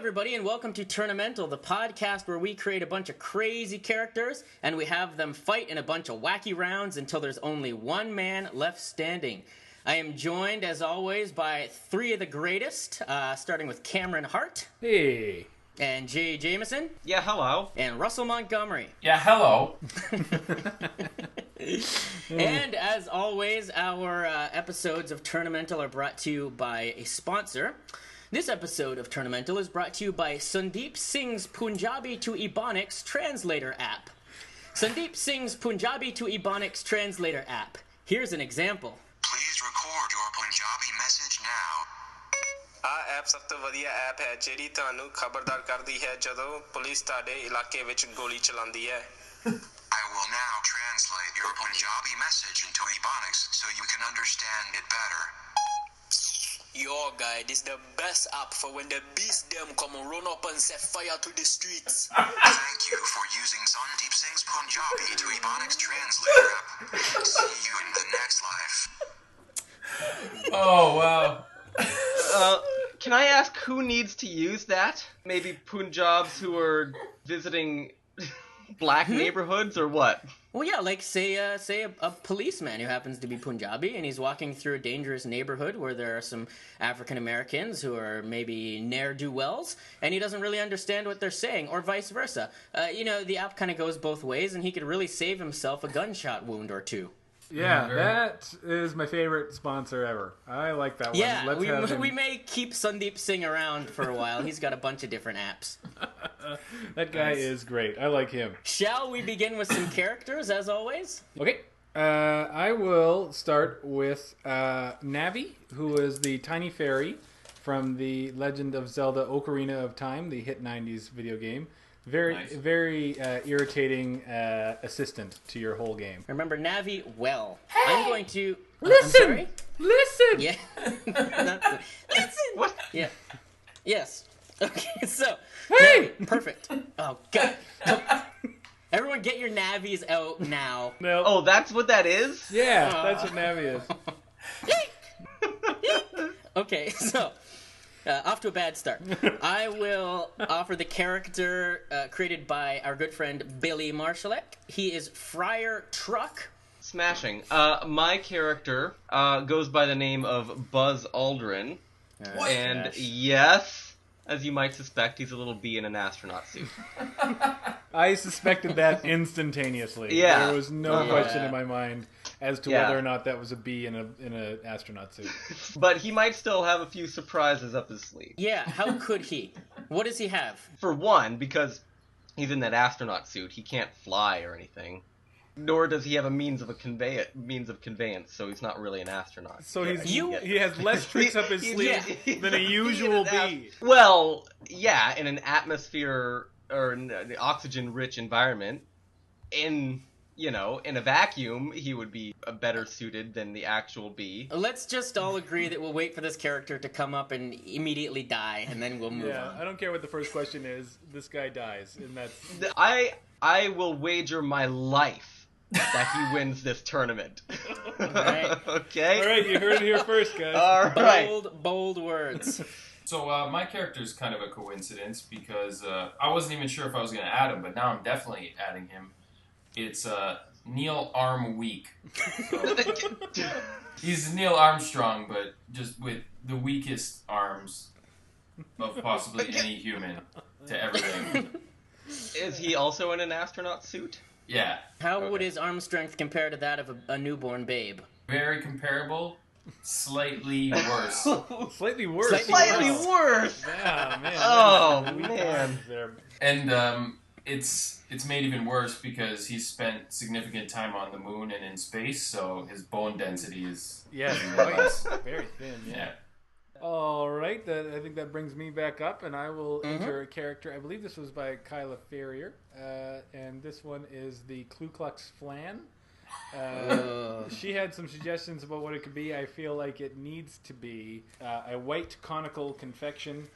everybody, and welcome to Tournamental, the podcast where we create a bunch of crazy characters and we have them fight in a bunch of wacky rounds until there's only one man left standing. I am joined, as always, by three of the greatest, starting with Cameron Hart. Hey. And Jay Jameson. Yeah, hello. And Russell Montgomery. Yeah, hello. And as always, our episodes of Tournamental are brought to you by a sponsor. This episode of Tournamental is brought to you by Sandeep Singh's Punjabi to Ebonics Translator app. Sandeep Singh's Punjabi to Ebonics Translator app. Here's an example. Please record your Punjabi message now. ਆ app ਸਭ ਤੋਂ ਵਧੀਆ app ਹੈ ਜਿਹੜੀ ਤੁਹਾਨੂੰ ਖਬਰਦਾਰ ਕਰਦੀ ਹੈ ਜਦੋਂ ਪੁਲਿਸ ਤੁਹਾਡੇ ਇਲਾਕੇ ਵਿੱਚ ਗੋਲੀ ਚਲਾਉਂਦੀ ਹੈ I will now translate your Punjabi message into Ebonics so you can understand it better. Yo guy, this is the best app for when the beast them come and run up and set fire to the streets. Thank you for using Sandeep Singh's Punjabi to Ebonics translator app. See you in the next life. Oh, wow. Can I ask who needs to use that? Maybe Punjabs who are visiting black neighborhoods or what? Well, yeah, like say a policeman who happens to be Punjabi and he's walking through a dangerous neighborhood where there are some African Americans who are maybe ne'er-do-wells, and he doesn't really understand what they're saying, or vice versa. The app kind of goes both ways, and he could really save himself a gunshot wound or two. Yeah, that is my favorite sponsor ever. I like that one. Yeah, we may keep Sandeep Singh around for a while. He's got a bunch of different apps. That guy is great. I like him. Shall we begin with some characters, as always? Okay. I will start with Navi, who is the tiny fairy from the Legend of Zelda Ocarina of Time, the hit 90s video game. Very irritating assistant to your whole game. Remember Navi well. Hey! I'm going to... Listen! Listen! Yeah. Listen! What? Yeah. Yes. Okay, so... Hey! Navi, perfect. Oh, God. Everyone get your Navis out now. No. Oh, that's what that is? Yeah, that's what Navi is. Okay, so... off to a bad start. I will offer the character created by our good friend Billy Marshallek. He is Friar Truck. Smashing. My character goes by the name of Buzz Aldrin. And yes, as you might suspect, he's a little bee in an astronaut suit. I suspected that instantaneously. Yeah. There was no question in my mind as to whether or not that was a bee in an astronaut suit. But he might still have a few surprises up his sleeve. Yeah, how could he? What does he have? For one, because he's in that astronaut suit, he can't fly or anything. Nor does he have a means of conveyance, so he's not really an astronaut. So he has less tricks up his sleeve than a usual bee. Well, yeah, in an atmosphere or an oxygen-rich environment, in a vacuum, he would be better suited than the actual bee. Let's just all agree that we'll wait for this character to come up and immediately die, and then we'll move on. I don't care what the first question is. This guy dies, and that's... I will wager my life that he wins this tournament. Right. Okay? All right, you heard it here first, guys. All right. Bold words. So my character is kind of a coincidence because I wasn't even sure if I was going to add him, but now I'm definitely adding him. It's Neil Armweak. So, he's Neil Armstrong, but just with the weakest arms of possibly any human to ever live. Is he also in an astronaut suit? Yeah. How would his arm strength compare to that of a newborn babe? Very comparable. Slightly worse. Slightly worse. Slightly worse! Yeah, man. Oh, man. And it's made even worse because he's spent significant time on the moon and in space, so his bone density is very thin. Yeah. All right, I think that brings me back up, and I will enter a character. I believe this was by Kyla Farrier, and this one is the Klux Flan. She had some suggestions about what it could be. I feel like it needs to be a white conical confection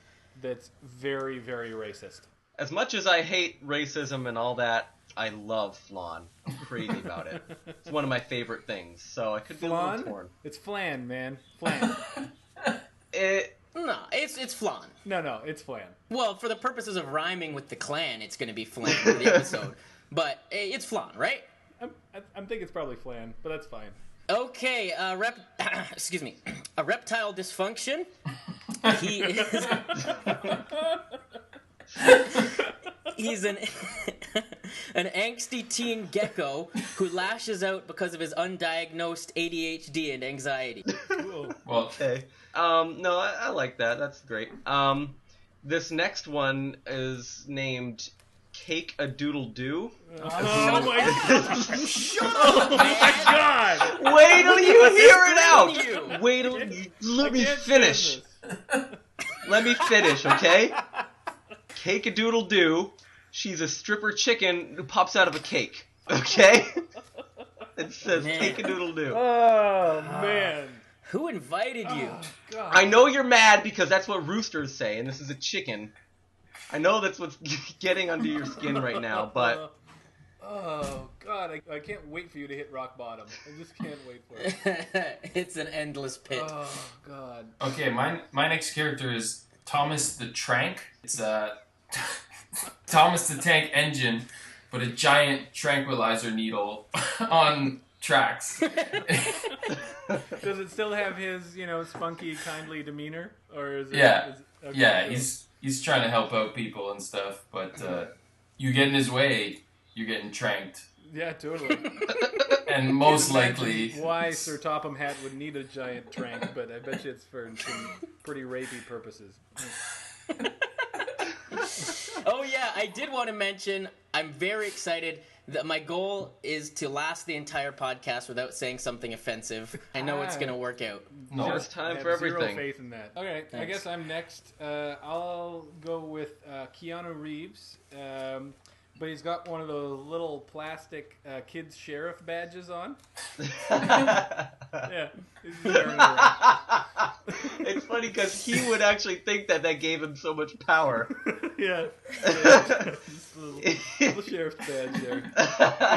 that's very, very racist. As much as I hate racism and all that, I love Flan. I'm crazy about it. It's one of my favorite things, so I could be a little torn. It's Flan, man. Flan. no, it's Flan. No, it's Flan. Well, for the purposes of rhyming with the clan, it's going to be Flan for the episode. But it's Flan, right? I'm thinking it's probably Flan, but that's fine. Okay, excuse me. Ereptile Dysfunction. He is... He's an angsty teen gecko who lashes out because of his undiagnosed ADHD and anxiety. Cool. Well, Okay. No, I like that. That's great. This next one is named Cake-a-Doodle-Doo. Oh my god! Shut up, Oh my god! Wait till you hear it out! you. Wait till... Let me can't finish. stand this. Let me finish, okay? Cake-a-Doodle-Doo. She's a stripper chicken who pops out of a cake. Okay? It says Man. Cake-a-Doodle-Doo. Oh man! Who invited you? Oh, god. I know you're mad because that's what roosters say, and this is a chicken. I know that's what's getting under your skin right now, but... Oh god, I can't wait for you to hit rock bottom. I just can't wait for it. It's an endless pit. Oh god. okay, my next character is Thomas the Tranq. It's Thomas the Tank Engine, but a giant tranquilizer needle on tracks. Does it still have his, spunky, kindly demeanor, or is it? Yeah. Okay, Yeah, cool. he's trying to help out people and stuff, but you get in his way, you're getting tranked. Yeah, totally. And most Can't imagine likely... why Sir Topham Hatt would need a giant trank, but I bet you it's for some pretty rapey purposes. Oh yeah, I did want to mention, I'm very excited that my goal is to last the entire podcast without saying something offensive. I know it's going to work out. No. There's time I for have everything. Zero faith in that. Okay, I Thanks. guess I'm next. I'll go with Keanu Reeves, but he's got one of those little plastic kids sheriff badges on. Yeah, he's wearing it around. It's funny because he would actually think that gave him so much power. Yeah, just a little sheriff's badge there.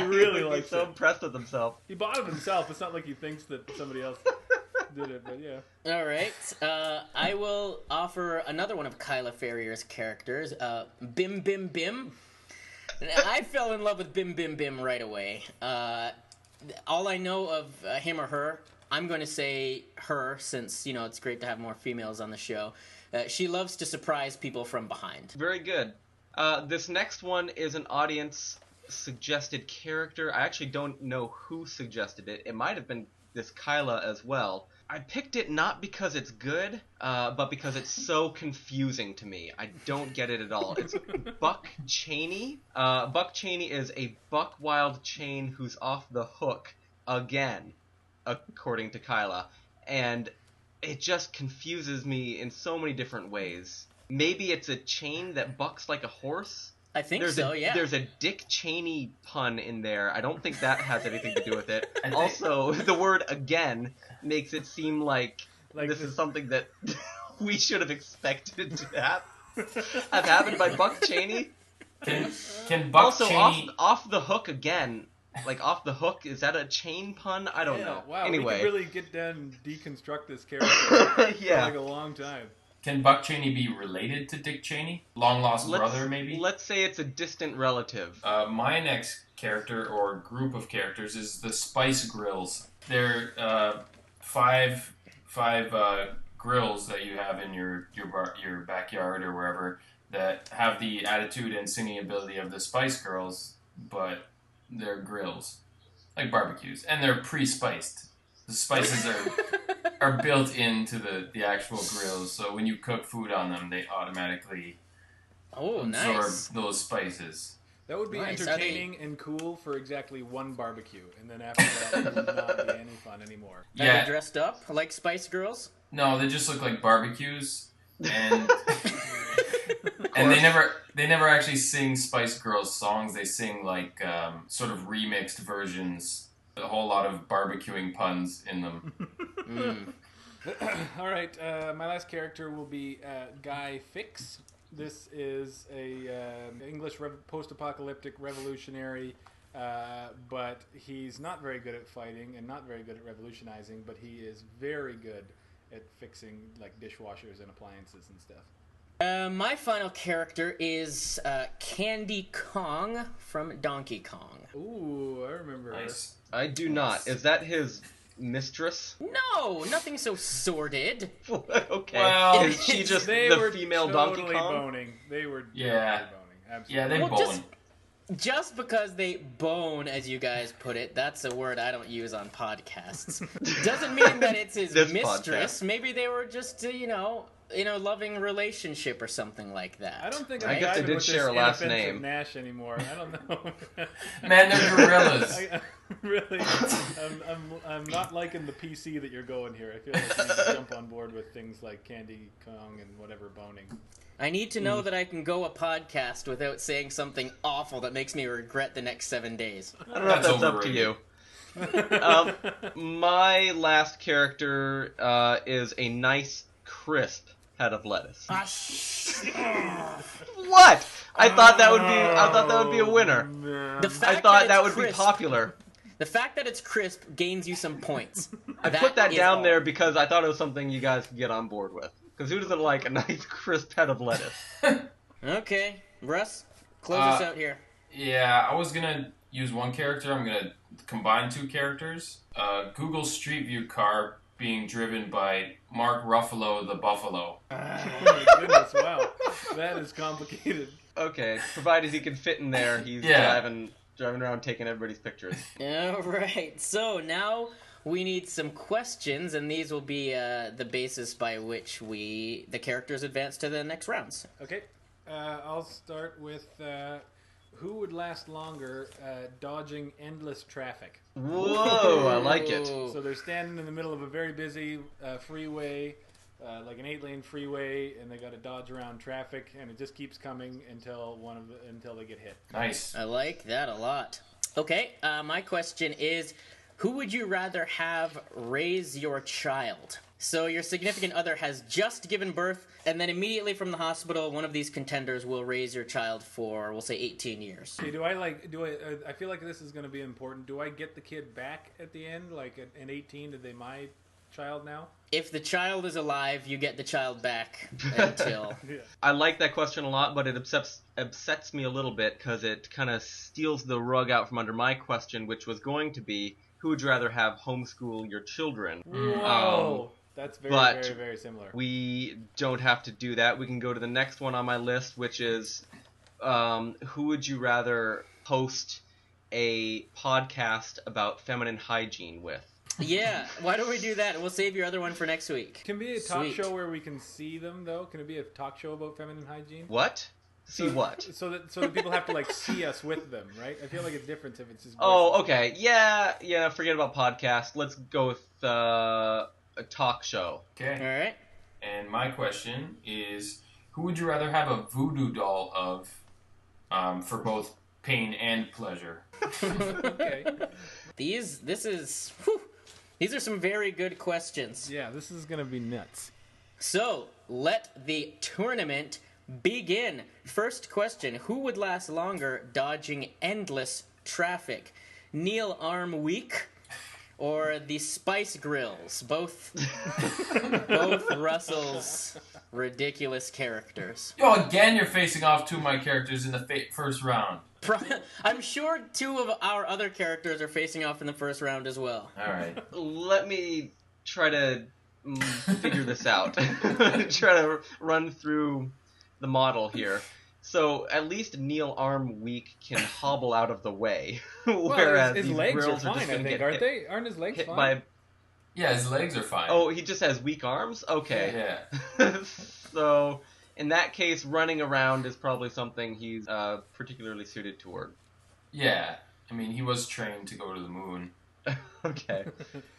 He really He would be likes so it. impressed with himself. He bought it himself. It's not like he thinks that somebody else did it, but yeah. All right, I will offer another one of Kyla Ferrier's characters, Bim Bim Bim. I fell in love with Bim Bim Bim right away. All I know of him or her, I'm going to say her, since, it's great to have more females on the show. She loves to surprise people from behind. Very good. This next one is an audience suggested character. I actually don't know who suggested it. It might have been this Kyla as well. I picked it not because it's good, but because it's so confusing to me. I don't get it at all. It's Buck Chainy. Buck Chainy is a buck wild chain who's off the hook again, according to Kyla. And it just confuses me in so many different ways. Maybe it's a chain that bucks like a horse? I think so, yeah. There's a Dick Cheney pun in there. I don't think that has anything to do with it. Also, the word again makes it seem like this is something that we should have expected to have happened by Buck Chainy. Can Buck Also, Chainy... off the hook again. Like, off the hook, is that a chain pun? I don't know. Wow, Anyway. we could really get down and deconstruct this character for Yeah. like a long time. Can Buck Chainy be related to Dick Cheney? Long-lost brother, maybe? Let's say it's a distant relative. My next character, or group of characters, is the Spice Grills. They're five grills that you have in your backyard or wherever that have the attitude and singing ability of the Spice Girls, but they're grills. Like barbecues. And they're pre-spiced. The spices are built into the actual grills, so when you cook food on them, they automatically absorb Nice. those spices. That would be Nice. entertaining and cool for exactly one barbecue, and then after that, it would not be any fun anymore. Are they Yeah, dressed up like Spice Girls? no, they just look like barbecues, and and they never actually sing Spice Girls songs. They sing like sort of remixed versions. A whole lot of barbecuing puns in them. All right, my last character will be Guy Fix. This is a English post-apocalyptic revolutionary, but he's not very good at fighting and not very good at revolutionizing, but he is very good at fixing like dishwashers and appliances and stuff. My final character is Candy Kong from Donkey Kong. Ooh, I remember Nice. I do not. Is that his mistress? No, nothing so sordid. Okay. Well, is she just They the were female totally Donkey Kong? boning. They were Yeah. totally boning. Absolutely. Yeah, they Well, bone. Just because they bone, as you guys put it, that's a word I don't use on podcasts. Doesn't mean that it's his This mistress. podcast. Maybe they were just, in a loving relationship or something like that. I don't think I I'm guess they jiving did with share this a last inoffensive name. Nash anymore. I don't know. Man, they're gorillas. Really, I'm not liking the PC that you're going here. I feel like you need to jump on board with things like Candy Kong and whatever boning. I need to know that I can go a podcast without saying something awful that makes me regret the next 7 days. I don't know if That's that's up to you. My last character is a nice, crisp head of lettuce. What? I thought that would be a winner. The fact I thought that it's would be crisp- popular. The fact that it's crisp gains you some points. I put that is down all. there because I thought it was something you guys could get on board with. Because who doesn't like a nice, crisp head of lettuce? Okay, Russ, close us out here. Yeah, I was gonna use one character. I'm gonna combine two characters. Google Street View car being driven by Mark Ruffalo the Buffalo. Oh my goodness! Wow, that is complicated. Okay, provided he can fit in there, he's Yeah. driving around taking everybody's pictures. All right, so now we need some questions, and these will be the basis by which the characters advance to the next rounds. Okay, I'll start with who would last longer dodging endless traffic. Whoa, I like it. Ooh. So they're standing in the middle of a very busy freeway, like an 8-lane freeway, and they got to dodge around traffic, and it just keeps coming until they get hit. Nice. I like that a lot. Okay, my question is, who would you rather have raise your child? So your significant other has just given birth, and then immediately from the hospital, one of these contenders will raise your child for, we'll say, 18 years. Okay, I feel like this is going to be important. Do I get the kid back at the end? Like at 18, are they my child now? If the child is alive, you get the child back until... I like that question a lot, but it upsets me a little bit because it kind of steals the rug out from under my question, which was going to be, who would you rather have homeschool your children? Whoa! That's very, but very, very similar. We don't have to do that. We can go to the next one on my list, which is who would you rather host a podcast about feminine hygiene with? Yeah, why don't we do that? We'll save your other one for next week. Can it be a talk Sweet. show where we can see them, though? Can it be a talk show about feminine hygiene? What? See what? So that people have to like see us with them, right? I feel like it's different if it's just. Oh, voices. okay. Yeah. Forget about podcast. Let's go with a talk show. Okay. All right. And my question is, who would you rather have a voodoo doll of for both pain and pleasure? Okay. These are some very good questions. Yeah, this is gonna be nuts. So, let the tournament begin. First question, who would last longer dodging endless traffic? Neil Armweak or the Spice Grills? Both Russell's ridiculous characters. Yo, again, you're facing off two of my characters in the first round. I'm sure two of our other characters are facing off in the first round as well. All right. Let me try to figure this out. Try to run through the model here. So at least Neil Armweak can hobble out of the way, whereas his these legs are grills fine. just I going to think, get aren't they? Aren't his legs hit fine? by. Yeah, his legs are fine. Oh, he just has weak arms. Okay. Yeah. So in that case, running around is probably something he's particularly suited toward. Yeah. I mean, he was trained to go to the moon. Okay.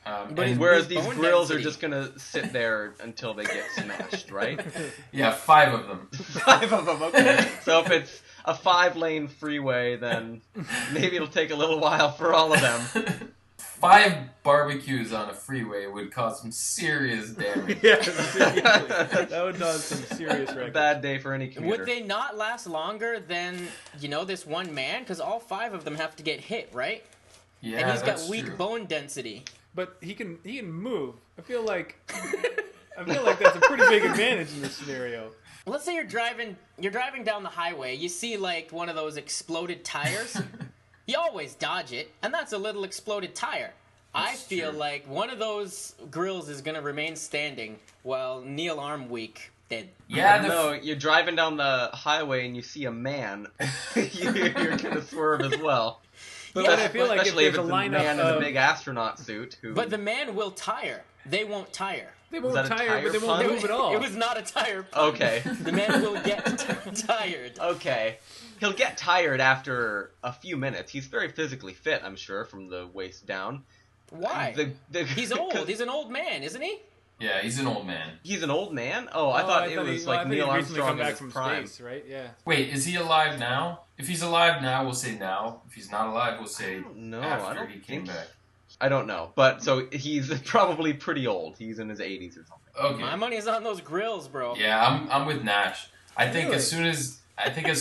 But And- Whereas his these bone grills are density- just gonna sit there until they get smashed, right? yeah, 5 of them. 5 of them, okay. So if it's a 5-lane freeway, then maybe it'll take a little while for all of them. 5 barbecues on a freeway would cause some serious damage. Yeah, seriously. That would cause some serious records. Bad day for any commuter. Would they not last longer than, this one man? Because all 5 of them have to get hit, right? Yeah, And he's got that's weak true. bone density. But he can move. I feel like I feel like that's a pretty big advantage in this scenario. Let's say you're driving down the highway. You see like one of those exploded tires. You always dodge it, and that's a little exploded tire. I feel like one of those grills is going to remain standing while Neil Armweak dead. Yeah, no, you're driving down the highway and you see a man. You're going to swerve as well. But I feel like if especially if there's it's a a lineup man in a big astronaut suit. But the man will tire. They won't tire. They won't that a tire, tire but they won't pun? move at all. It was not a tire pun. Okay. The man will get tired. Okay. He'll get tired after a few minutes. He's very physically fit, I'm sure, from the waist down. Why? He's old. He's an old man, isn't he? Yeah, he's an old man. He's an old man? Oh, I thought it was like Neil Armstrong in his prime. Space, right? Yeah. Wait, is he alive now? If he's alive now, we'll say now. If he's not alive, we'll say after he came back. I don't know. But, so, he's probably pretty old. He's in his 80s or something. Okay. My money's on those grills, bro. Yeah, I'm with Nash. I think Really? as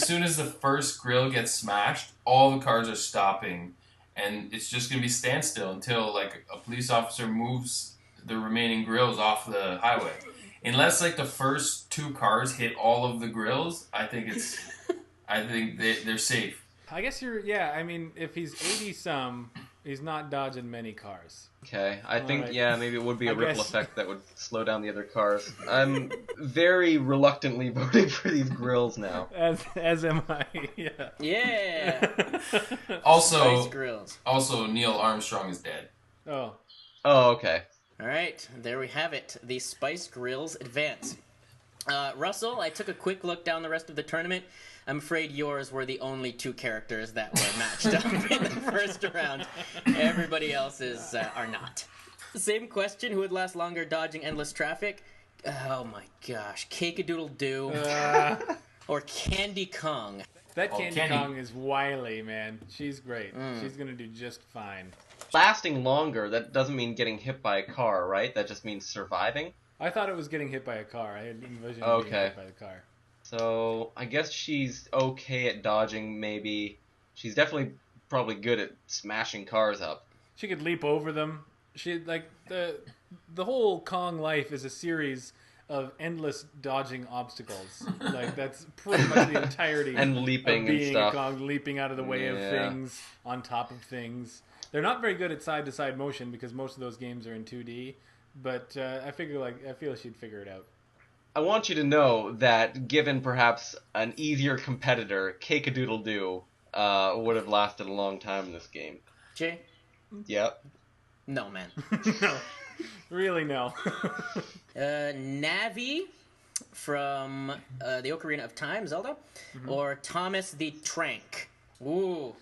soon as the first grill gets smashed, all the cars are stopping, and it's just gonna be standstill until like a police officer moves the remaining grills off the highway. Unless like the first two cars hit all of the grills, I think they're safe. I guess I mean, if he's 80-some, he's not dodging many cars. Okay, I think, right. Yeah, maybe it would be a I ripple guess. effect that would slow down the other cars. I'm very reluctantly voting for these grills now. As am I, yeah. Yeah. Also, Spice grills. also Neil Armstrong is dead. Oh. Oh, okay. All right, there we have it. The Spice Grills advance. Russell, I took a quick look down the rest of the tournament. I'm afraid yours were the only two characters that were matched up in the first round. Everybody else's are not. Same question, who would last longer dodging endless traffic? Oh my gosh, Cake-a-Doodle-Doo or Candy Kong. That Candy Kong is wily, man. She's great. She's going to do just fine. Lasting longer, that doesn't mean getting hit by a car, right? That just means surviving? I thought it was getting hit by a car. I had envisioned getting hit by the car. So, I guess she's okay at dodging, maybe. She's definitely probably good at smashing cars up. She could leap over them. She like the whole Kong life is a series of endless dodging obstacles. Like that's pretty much the entirety And leaping of being and stuff. a Kong, leaping out of the way of things, on top of things. They're not very good at side-to-side motion because most of those games are in 2D. But I feel she'd figure it out. I want you to know that given perhaps an easier competitor, Cake-a-Doodle-Doo would have lasted a long time in this game. Jay? Yep. No, man. No. Really, no. Navi from the Ocarina of Time, Zelda, or Thomas the Tranq. Ooh.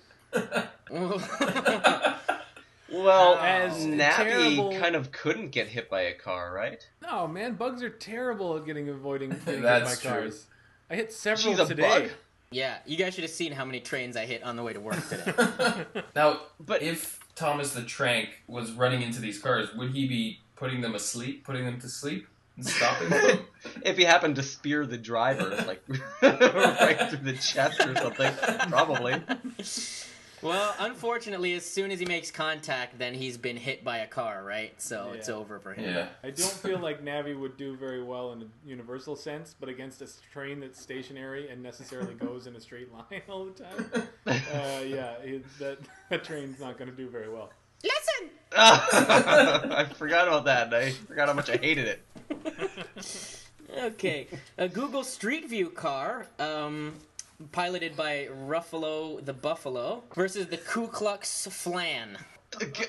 Well, As Navi terrible- kind of couldn't get hit by a car, right? No, man, bugs are terrible at avoiding getting hit That's by true. cars. I hit several She's a today. bug? Yeah, you guys should have seen how many trains I hit on the way to work today. Now, But- if Thomas the Tranq was running into these cars, would he be putting them to sleep, and stopping them? If he happened to spear the driver, like, right through the chest or something, probably. Well, unfortunately, as soon as he makes contact, then he's been hit by a car, right? So it's Yeah. over for him. Yeah. I don't feel like Navi would do very well in a universal sense, but against a train that's stationary and necessarily goes in a straight line all the time, that train's not going to do very well. Listen! I forgot about that. I forgot how much I hated it. Okay. A Google Street View car, piloted by Ruffalo the Buffalo, versus the Ku Klux Flan. Thank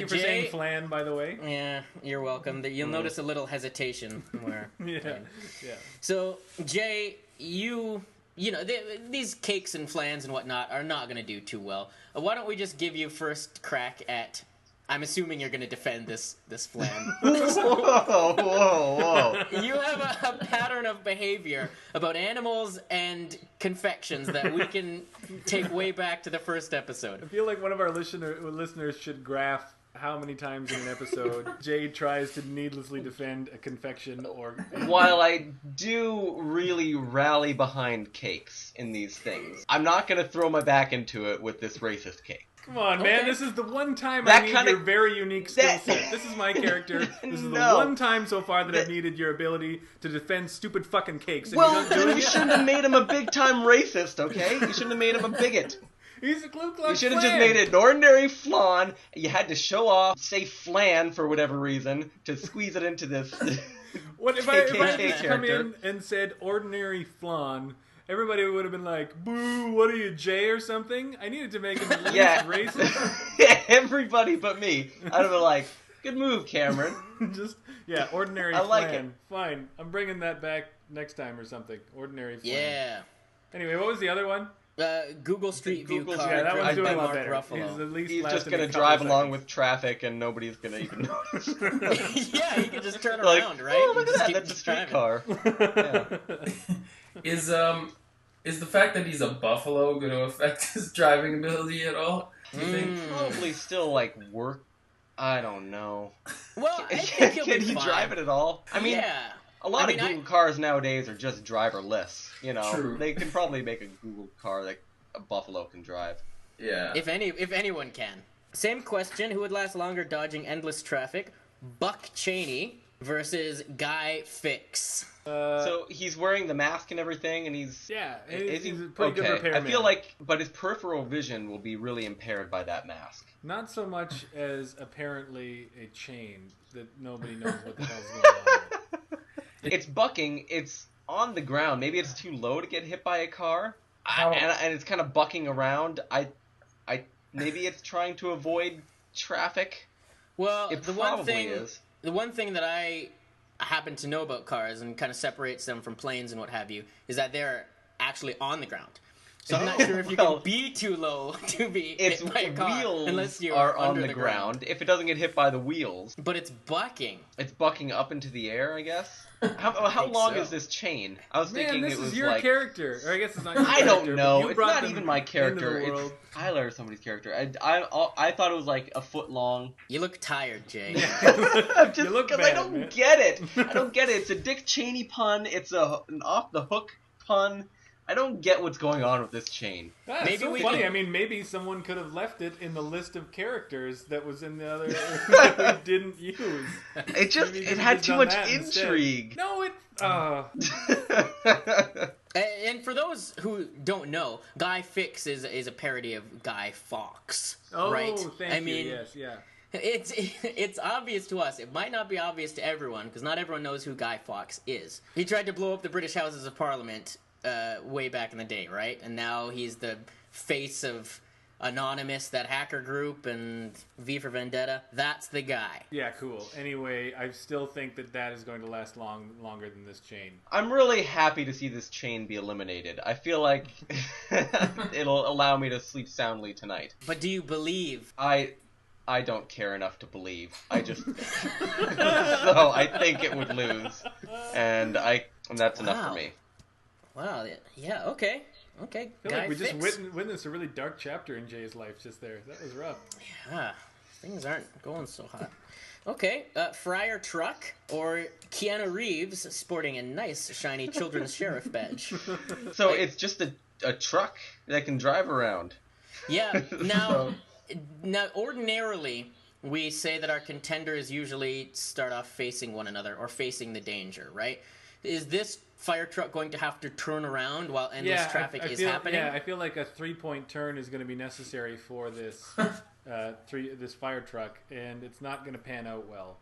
you for Jay- saying Flan, by the way. Yeah, you're welcome. You'll notice a little hesitation where. Yeah. So, Jay, you know, these cakes and flans and whatnot are not going to do too well. Why don't we just give you first crack at... I'm assuming you're going to defend this flan. Whoa. You have a pattern of behavior about animals and confections that we can take way back to the first episode. I feel like one of our listeners should graph how many times in an episode Jay tries to needlessly defend a confection or... While I do really rally behind cakes in these things, I'm not going to throw my back into it with this racist cake. Come on, man. Okay. This is the one time That I need kinda- your very unique skill that- set. This is my character. This is the No. one time so far that I've needed your ability to defend stupid fucking cakes. And Well, you're not then doing you it. shouldn't have made him a big-time racist, okay? You shouldn't have made him a bigot. He's a Ku Klux You should have Klan. just made it an ordinary flan. You had to show off, say flan for whatever reason, to squeeze it into this. What if I had KKK just come character. in and said ordinary flan? Everybody would have been like, "Boo! What are you, Jay or something?" I needed to make him at least Yeah. racist. Everybody but me. I'd have been like, good move, Cameron. Just ordinary I like flan. Fine, I'm bringing that back next time or something. Ordinary flan. Yeah. Anyway, what was the other one? Google Street View Google car. Street Yeah, that View. one's doing by a lot Mark better. Ruffalo. He's at least He's just lasting gonna a couple drive of along seconds. with traffic and nobody's gonna even notice. Yeah, you can just turn Like, around, right? oh, look And at just that, keep that's a street driving. car. Yeah. Is the fact that he's a buffalo going to affect his driving ability at all? Do you think? Probably still, like, work. I don't know. Well, I think he'll Can be he fine. drive it at all? I mean, yeah. a lot I mean, of Google cars nowadays are just driverless. You know, True. They can probably make a Google car that a Buffalo can drive. Yeah. If anyone can. Same question: who would last longer dodging endless traffic? Buck Chainy versus Guy Fix. So he's wearing the mask and everything, and he's Yeah, Is he's he a pretty good okay? repairman. I feel like, but his peripheral vision will be really impaired by that mask. Not so much as apparently a chain that nobody knows what the hell's going on with. It's bucking. It's on the ground. Maybe it's too low to get hit by a car, How- and it's kind of bucking around. Maybe it's trying to avoid traffic. Well, It the probably is. one thing that I happen to know about cars and kind of separates them from planes and what have you is that they're actually on the ground. So I'm not sure if you Well, can be too low to be Its hit by a car wheels unless you're are under on the ground. If it doesn't get hit by the wheels, But it's bucking. it's bucking up into the air. I guess. How think long so. is this chain? I was Man, thinking this it is was your like. character. Or I guess it's not your I character. don't but know. you It's brought not them even my into character. the It's world. Tyler or somebody's character. I thought it was like a foot long. You look tired, Jay. I'm just You look because I bad, don't man. get it. I don't get it. It's a Dick Cheney pun. It's an off the hook pun. I don't get what's going on with this chain. That's Maybe so we funny. can- I mean, maybe someone could have left it in the list of characters that was in the other that we didn't use. It just Maybe we it could've had just too done much that instead. intrigue. No, it. And for those who don't know, Guy Fix is a parody of Guy Fawkes, Oh, right? thank I you. mean, Yes, yeah. it's obvious to us. It might not be obvious to everyone because not everyone knows who Guy Fawkes is. He tried to blow up the British Houses of Parliament way back in the day, right? And now he's the face of Anonymous, that hacker group, and V for Vendetta. That's the guy. Yeah, cool. Anyway, I still think that is going to last longer than this chain. I'm really happy to see this chain be eliminated. I feel like it'll allow me to sleep soundly tonight. But do you believe? I don't care enough to believe. I just so I think it would lose, and that's enough Wow. for me. Wow. Yeah. Okay. I feel Guy like we just Fix. witnessed a really dark chapter in Jay's life just there. That was rough. Yeah, things aren't going so hot. Okay, Friar Truck or Keanu Reeves sporting a nice shiny children's sheriff badge. So it's just a truck that can drive around. Yeah. Now, ordinarily we say that our contenders usually start off facing one another or facing the danger, right? Is this fire truck going to have to turn around while endless traffic is happening? Yeah, I feel like a 3-point turn is going to be necessary for this this fire truck, and it's not going to pan out well.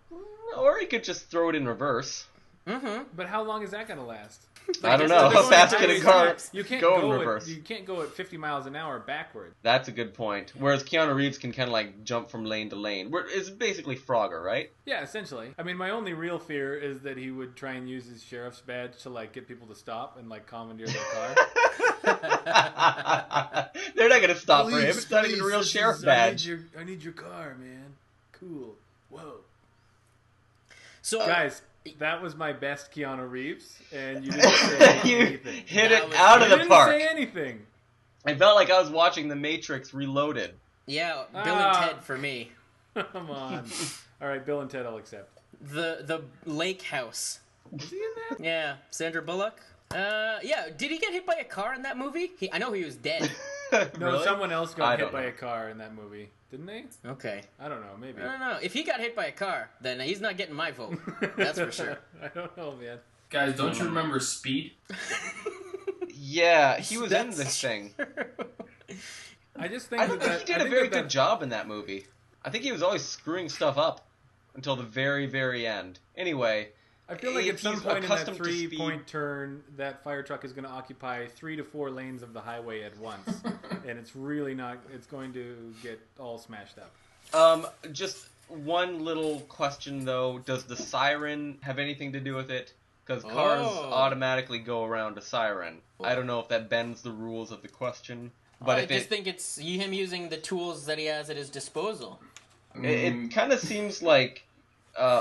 Or he could just throw it in reverse. But how long is that going to last? I don't know. They're How going fast at can a highway car speeds. You can't go in go reverse? you can't go at 50 miles an hour backward. That's a good point. Whereas Keanu Reeves can kind of like jump from lane to lane. It's basically Frogger, right? Yeah, essentially. I mean, my only real fear is that he would try and use his sheriff's badge to like get people to stop and like commandeer their car. They're not gonna stop for him. It's not even a real sheriff badge. I need your car, man. Cool. Whoa. So, Guys, that was my best Keanu Reeves, and you didn't say You anything. hit That it was- out of You the didn't park. say anything. I felt like I was watching The Matrix Reloaded. yeah, Bill Ah. and Ted for me. Come on. All right, Bill and Ted, I'll accept. The lake house. Is he in that? Yeah, Sandra Bullock. Yeah, did he get hit by a car in that movie? I know he was dead. No, Really? someone else I got don't hit by know. a car in that movie, didn't they? Okay. I don't know, maybe. I don't know. If he got hit by a car, then he's not getting my vote. That's for sure. I don't know, man. Guys, don't you remember Speed? Yeah, he was in That's this thing. I just think I don't think he did a very good job. job in that movie. I think he was always screwing stuff up until the very, very end. Anyway, I feel like at if some he's point in that accustomed to speed- 3-point turn, that fire truck is going to occupy 3 to 4 lanes of the highway at once, and it's really not. It's going to get all smashed up. Just one little question though: does the siren have anything to do with it? Because cars automatically go around a siren. I don't know if that bends the rules of the question, but I just think it's him using the tools that he has at his disposal. it kind of seems like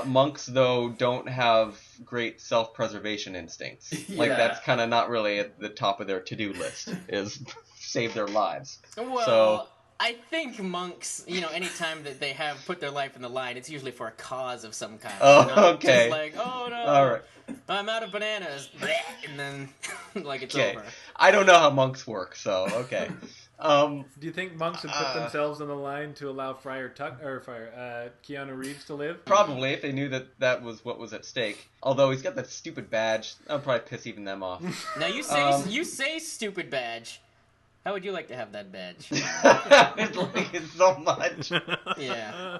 monks though don't have great self-preservation instincts. Like Yeah. that's kind of not really at the top of their to-do list is save their lives. Well, So- I think monks, anytime that they have put their life in the line, it's usually for a cause of some kind. Oh, Not okay. Just like, oh no, All right. I'm out of bananas, and then like it's Okay. over. I don't know how monks work, so okay. Do you think monks would put themselves on the line to allow Keanu Reeves to live? Probably if they knew that was what was at stake. Although he's got that stupid badge, that would probably piss even them off. Now you say stupid badge. How would you like to have that badge? I like it so much. Yeah.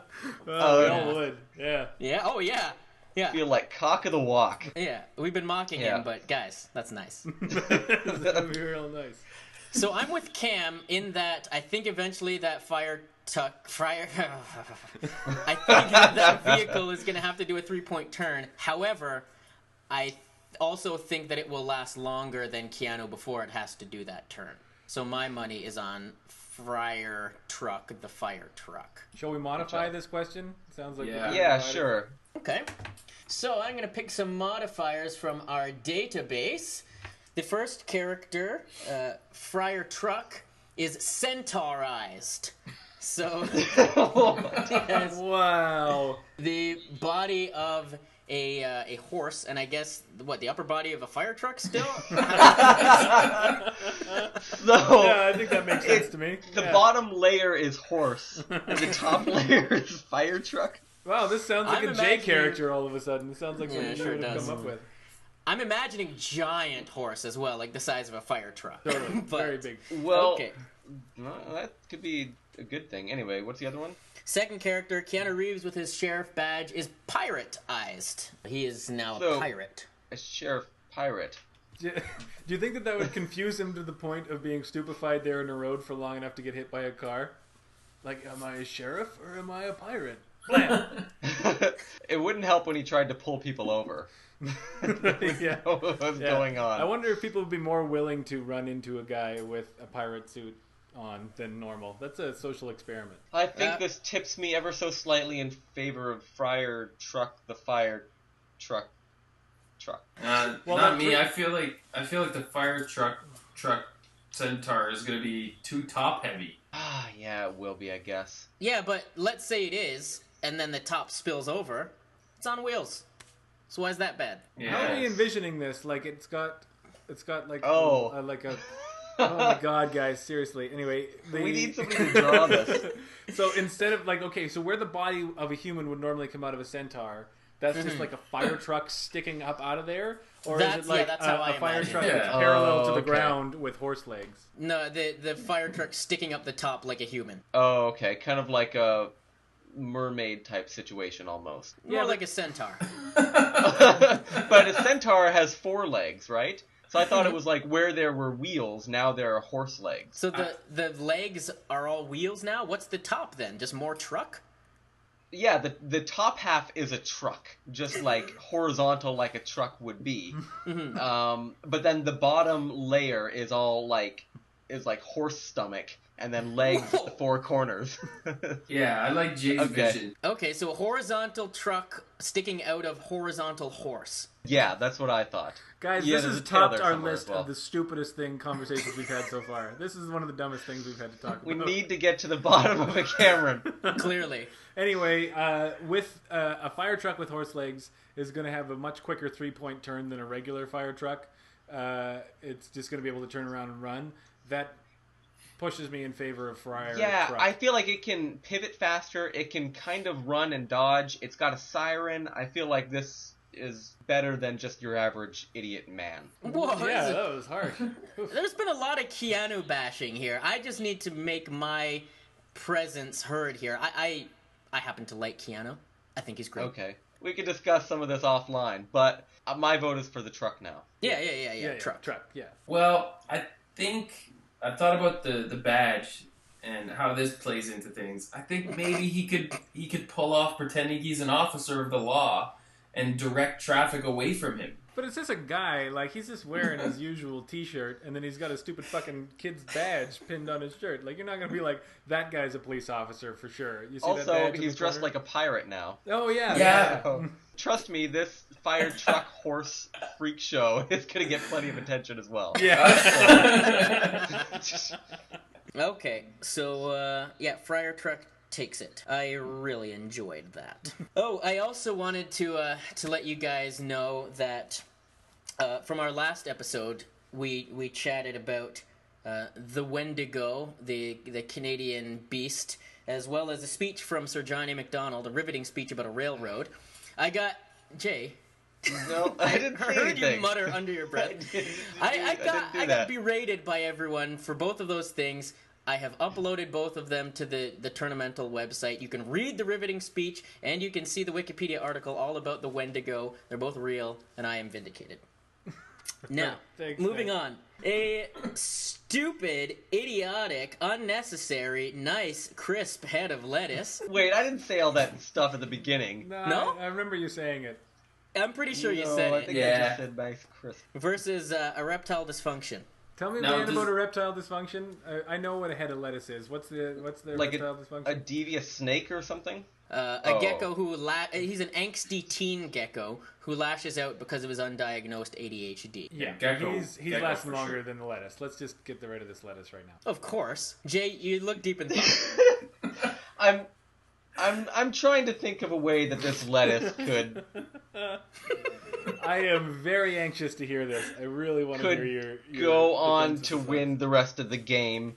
Oh, we yeah. all would. Yeah. Yeah. Oh yeah. Yeah. I feel like cock of the walk. Yeah. We've been mocking Yeah. him, but guys, that's nice. That'd be real nice. So I'm with Cam in that I think eventually that Friar. I think that vehicle is going to have to do a 3-point turn. However, I also think that it will last longer than Keanu before it has to do that turn. So my money is on Friar truck, the fire truck. Shall we modify this question? Sounds like Yeah. Yeah, sure. Okay. So I'm going to pick some modifiers from our database. The first character, Friar Truck, is centaurized. So yes, Wow. the body of a horse, and I guess the upper body of a fire truck still. So Yeah, I think that makes sense to me. the Yeah. bottom layer is horse, and the top layer is fire truck. Wow, this sounds like I'm a J imagining- character all of a sudden. It sounds like Yeah, something it you sure would have does. come up with. I'm imagining giant horse as well, like the size of a fire truck. Totally. But- Very big. Well, Okay. that could be a good thing. Anyway, what's the other one? Second character, Keanu Reeves with his sheriff badge, is pirate-ized. He is now a So- pirate. A sheriff pirate. Do you think that would confuse him to the point of being stupefied there in the road for long enough to get hit by a car? Like, am I a sheriff or am I a pirate? Blam! It wouldn't help when he tried to pull people over. Yeah. What was going on? I wonder if people would be more willing to run into a guy with a pirate suit on than normal. That's a social experiment. I think this tips me ever so slightly in favor of Friar Truck, the fire truck. Well, Not that me. pre- I feel like the fire truck Centaur is going to be too top heavy. Ah, yeah, it will be, I guess. Yeah, but let's say it is, and then the top spills over. It's on wheels. So why is that bad? Yeah. How are we envisioning this? Like, it's got like Oh. like a. Oh my god, guys! Seriously. Anyway, We need somebody to draw this. So instead of like, okay, so where the body of a human would normally come out of a centaur, that's just like a fire truck sticking up out of there, or That's- is it like that's how I a fire imagine truck it. that's Yeah. parallel to the okay. ground with horse legs? No, the fire truck sticking up the top like a human. Oh, okay. Kind of like a mermaid type situation almost. More but- like a centaur. But a centaur has 4 legs, right? So I thought it was like where there were wheels, now there are horse legs. So the legs are all wheels now? What's the top then? Just more truck? Yeah, the top half is a truck, just like horizontal like a truck would be. But then the bottom layer is all like horse stomach, and then legs at the 4 corners. Yeah, I like Jay's Okay. vision. Okay, so a horizontal truck sticking out of horizontal horse. Yeah, that's what I thought. Guys, Yeah, this there's has a tail topped there our somewhere list as well. of the stupidest conversations we've had so far. This is one of the dumbest things we've had to talk about. We need to get to the bottom of a Cameron. Clearly. Anyway, with a fire truck with horse legs is going to have a much quicker 3-point turn than a regular fire truck. It's just going to be able to turn around and run. That pushes me in favor of Friar. Yeah, Truck. I feel like it can pivot faster. It can kind of run and dodge. It's got a siren. I feel like this is better than just your average idiot man. Whoa, Yeah, that was hard. there's been a lot of Keanu bashing here. I just need to make my presence heard here. I happen to like Keanu. I think he's great. Okay. We could discuss some of this offline, but my vote is for the truck now. Yeah. Truck. Yeah. Well, I think I thought about the badge and how this plays into things. I think maybe he could pull off pretending he's an officer of the law and direct traffic away from him. But it's just a guy, like, he's just wearing his usual t-shirt, and then he's got a stupid fucking kid's badge pinned on his shirt. Like, you're not going to be like, that guy's a police officer for sure. You see that Also, badge in he's the dressed corner? like a pirate now. Oh, yeah. Yeah. So, trust me, this fire truck horse freak show is going to get plenty of attention as well. Yeah. Okay, so, Friar Truck takes it. I really enjoyed that. Oh, I also wanted to let you guys know that from our last episode, we chatted about the Wendigo, the Canadian beast, as well as a speech from Sir Johnny MacDonald, a riveting speech about a railroad. I got... Jay... No, I didn't say heard anything. you mutter under your breath. I got berated by everyone for both of those things. I have uploaded both of them to the Tournamental website. You can read the riveting speech, and you can see the Wikipedia article all about the Wendigo. They're both real, and I am vindicated. Now, moving on. A stupid, idiotic, unnecessary, nice, crisp head of lettuce. Wait, I didn't say all that stuff at the beginning. No? I remember you saying it. I'm pretty sure you No, said I it. think I Yeah. just said nice crisp. Versus Ereptile Dysfunction. Tell me Now, man does- about Ereptile Dysfunction. I know what a head of lettuce is. What's the Like Ereptile Dysfunction? a devious snake or something? A gecko who he's an angsty teen gecko who lashes out because of his undiagnosed ADHD. Yeah, Gecko. he's Gecko lasting for longer sure. than the lettuce. Let's just get rid of this lettuce right now. Of course, Jay, you look deep in thought. I'm trying to think of a way that this lettuce could I am very anxious to hear this. I really want to could hear your go on defense to of win the rest of the game.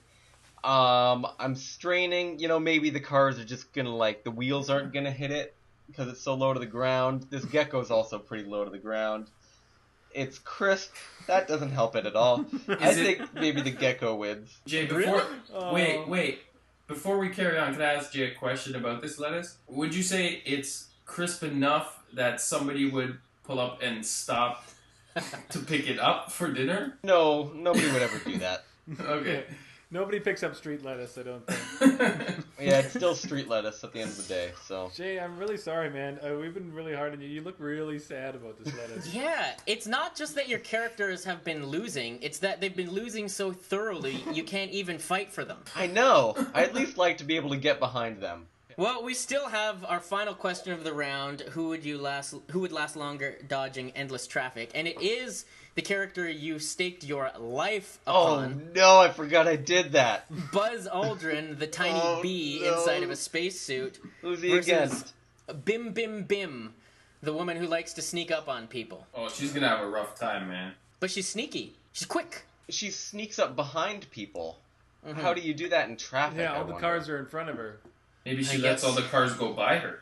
I'm straining, maybe the cars are just gonna the wheels aren't gonna hit it because it's so low to the ground. This gecko's also pretty low to the ground. It's crisp. That doesn't help it at all. I think maybe the gecko wins. Jay, wait. Before we carry on, can I ask Jay a question about this lettuce? Would you say it's crisp enough that somebody would pull up and stop to pick it up for dinner? No, nobody would ever do that. Okay. Nobody picks up street lettuce, I don't think. Yeah, it's still street lettuce at the end of the day, so. Jay, I'm really sorry, man. We've been really hard on you. You look really sad about this lettuce. Yeah, it's not just that your characters have been losing, it's that they've been losing so thoroughly you can't even fight for them. I know. I at least like to be able to get behind them. Well, we still have our final question of the round. Who would last longer dodging endless traffic? And it is the character you staked your life upon. Oh no, I forgot I did that. Buzz Aldrin, the tiny bee no. inside of a spacesuit. Who's he versus against? Bim Bim Bim, the woman who likes to sneak up on people. Oh, she's gonna have a rough time, man. But she's sneaky. She's quick. She sneaks up behind people. Mm-hmm. How do you do that in traffic? Yeah, all I the wonder? cars are in front of her. Maybe she I lets guess- all the cars go by her.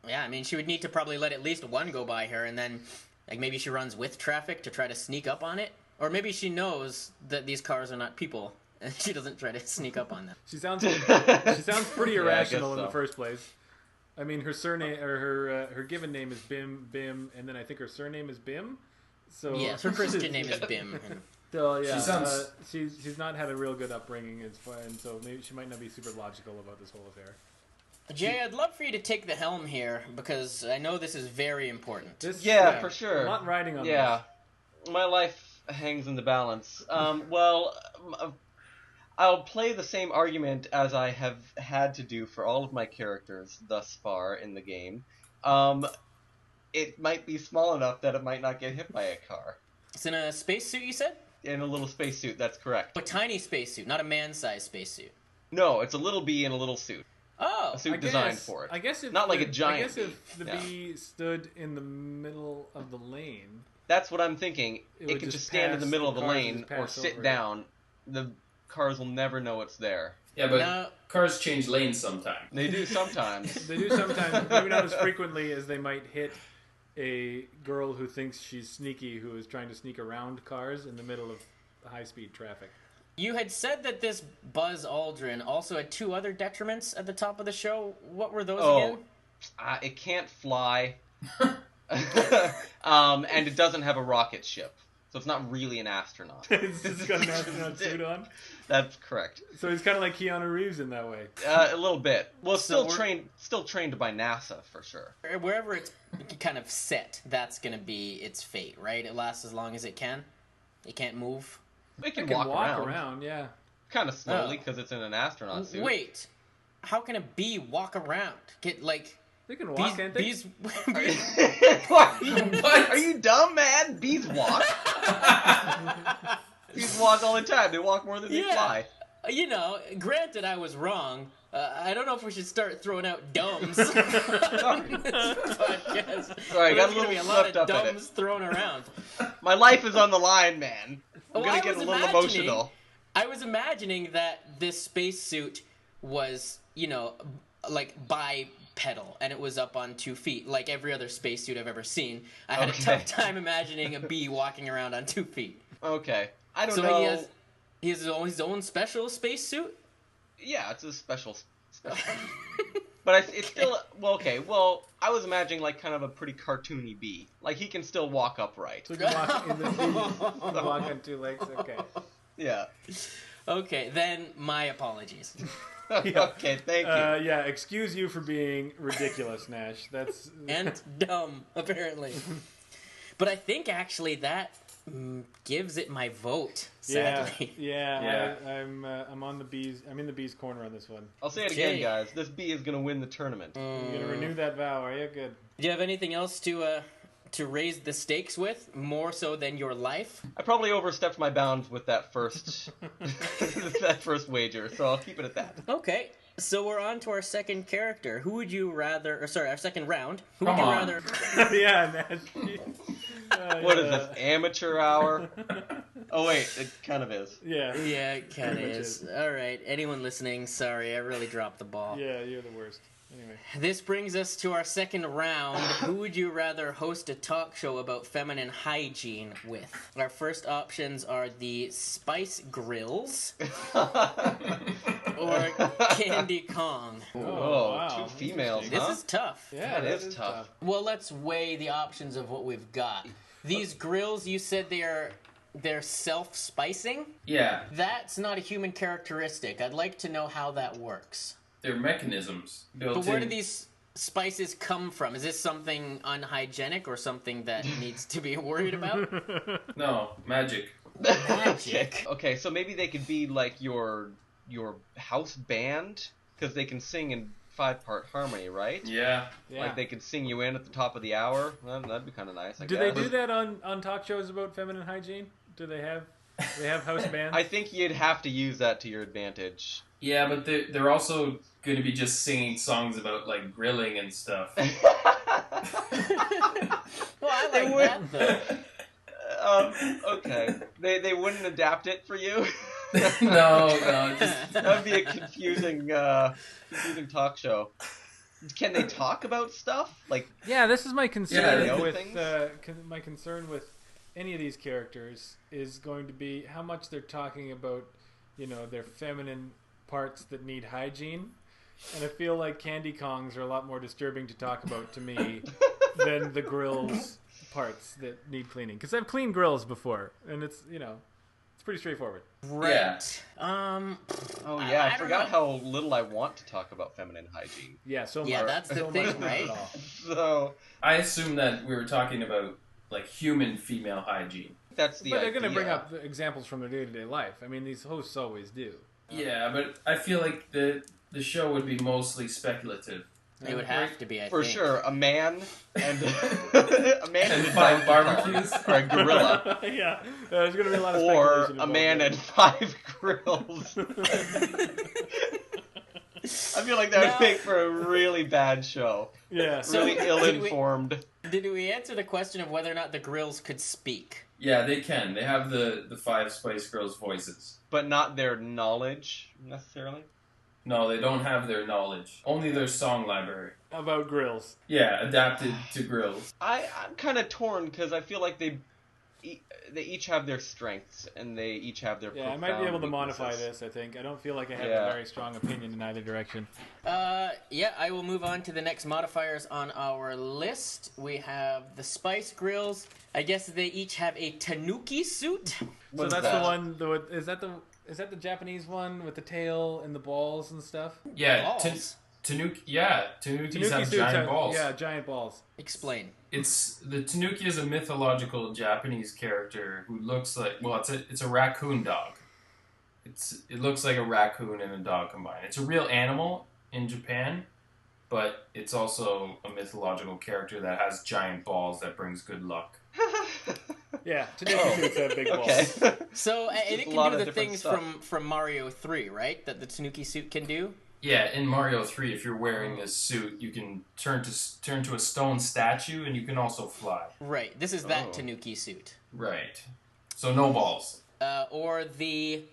Yeah, I mean, she would need to probably let at least one go by her, and then, maybe she runs with traffic to try to sneak up on it. Or maybe she knows that these cars are not people, and she doesn't try to sneak up on them. She sounds pretty Yeah, I irrational guess in the so. first place. I mean, her surname or her given name is Bim, and then I think her surname is Bim. So Yes, her Christian name is Bim. So yeah, She sounds- she's not had a real good upbringing, and so maybe she might not be super logical about this whole affair. Jay, I'd love for you to take the helm here, because I know this is very important. Yeah, for sure. I'm not riding on Yeah, my life hangs in the balance. I'll play the same argument as I have had to do for all of my characters thus far in the game. It might be small enough that it might not get hit by a car. It's in a spacesuit, you said? In a little spacesuit, that's correct. A tiny spacesuit, not a man-sized spacesuit. No, it's a little bee in a little suit. Oh, A suit designed for it. I guess if Not like the- a giant I guess if bee. the Yeah. bee stood in the middle of the lane. That's what I'm thinking. It It would can just just stand in the pass- middle of the the cars would lane just or pass sit over it. down the cars will never know it's there. Yeah, but No. cars change lanes sometimes. They do sometimes. They do sometimes, maybe not as frequently as they might hit a girl who thinks she's sneaky, who is trying to sneak around cars in the middle of high-speed traffic. You had said that this Buzz Aldrin also had 2 other detriments at the top of the show. What were those again? It can't fly. And it doesn't have a rocket ship. So it's not really an astronaut. It's just got an astronaut suit on. That's correct. So he's kind of like Keanu Reeves in that way. A little bit. Well, So still trained by NASA for sure. Wherever it's kind of set, that's going to be its fate, right? It lasts as long as it can. It can't move. It can, It can walk around, yeah. kind of slowly Oh. because it's in an astronaut suit. Wait, how can a bee walk around? Get like They can walk, can't they? bees. Are you dumb, man? Bees walk. Bees walk all the time. They walk more than they fly. You know, granted, I was wrong. I don't know if we should start throwing out dumbs. Podcast. Sorry, I got a There's gonna little be a lot of swept up in it. dumbs thrown around. My life is on the line, man. I'm Well, gonna I get a was little imagining- emotional. I was imagining that this spacesuit was, you know, like bipedal, and it was up on 2 feet, like every other spacesuit I've ever seen. I had a tough time imagining a bee walking around on 2 feet. Okay, I don't So know. he has his own special spacesuit? Yeah, it's a special. But it's still okay. Well, I was imagining like kind of a pretty cartoony bee. Like he can still walk upright. So he can walk in the walk on 2 legs. Okay. Yeah. Okay, then my apologies. Okay, thank you. Yeah, excuse you for being ridiculous, Nash. That's And dumb, apparently. But I think actually that gives it my vote, sadly. Yeah. I'm on the bees. I'm in the bees' corner on this one. I'll say it Jay. again, guys. This bee is gonna win the tournament. You're gonna renew that vow, are you? Good. Do you have anything else to raise the stakes with, more so than your life? I probably overstepped my bounds with that first that first wager, so I'll keep it at that. Okay, so we're on to our second character. Who would you rather... Or sorry, our second round. Who would Come you on. rather... Yeah, Nash. What is this, amateur hour? Oh wait, it kind of is. Yeah. Yeah, it kind of Pretty much is. All right, anyone listening, sorry, I really dropped the ball. Yeah, you're the worst. Anyway. This brings us to our second round. Who would you rather host a talk show about feminine hygiene with? Our first options are the Spice Grills or Candy Kong. Oh, wow. 2 females, This huh? is tough. Yeah, That is tough. Well, let's weigh the options of what we've got. These grills, you said they're self-spicing? Yeah, That's not a human characteristic. I'd like to know how that works. they're mechanisms built But where in. do these spices come from? Is this something unhygienic or something that needs to be worried about? No, magic. Magic. Okay, so maybe they could be like your house band because they can sing in 5-part harmony, right? Yeah. Yeah. Like they could sing you in at the top of the hour. Well, that'd be kind of nice. I Do guess. they do that on talk shows about feminine hygiene? Do they have house bands? I think you'd have to use that to your advantage. Yeah, but they're also going to be just singing songs about, like, grilling and stuff. Well, I They like would. that, though. Okay. They wouldn't adapt it for you. No, just... That would be a confusing talk show. Can they talk about stuff? Like, Yeah, this is my Yeah, concern they know with things. my concern with any of these characters is going to be how much they're talking about, their feminine parts that need hygiene. And I feel like Candy Kongs are a lot more disturbing to talk about to me than the grills parts that need cleaning. Because I've cleaned grills before, and it's pretty straightforward. Right. oh I yeah, I don't forgot know. how little I want to talk about feminine hygiene. Yeah, so Yeah, much. that's the so thing, much not right? at all. So I assume that we were talking about, like, human female hygiene. that's the But they're idea. going to bring up examples from their day-to-day life. I mean, these hosts always do. Yeah, but I feel like the show would be mostly speculative. It would have to be, I For think. sure, a man and a man And and 5 barbecues? or a gorilla, Yeah, there's going to be a lot of or speculation a man involved and 5 grills. I feel like that would Now- make for a really bad show. there. Yeah. So- Really ill-informed. Did we answer the question of whether or not the grills could speak? Yeah, they can. They have the 5 Spice Girls voices. But not their knowledge, necessarily? No, they don't have their knowledge. Only their song library. About grills. Yeah, adapted to grills. I'm kind of torn, because I feel like they each have their strengths, and they each have their I might be able to modify this, I think. I don't feel like I have a very strong opinion in either direction. I will move on to the next modifiers on our list. We have the Spice Grills. I guess they each have a tanuki suit. So that's the one, is that the Japanese one with the tail and the balls and stuff? Yeah, Tanukis have giant balls. Yeah, giant balls. Explain. The Tanuki is a mythological Japanese character who looks like, well, it's a raccoon dog. It looks like a raccoon and a dog combined. It's a real animal in Japan, but it's also a mythological character that has giant balls that brings good luck. Yeah, Tanuki suits have big balls. Okay. So and it can do the things from Mario 3, right? That the Tanuki suit can do? Yeah, in Mario 3, if you're wearing this suit, you can turn to a stone statue, and you can also fly. Right. This is that Tanuki suit. Right. So no balls. Or the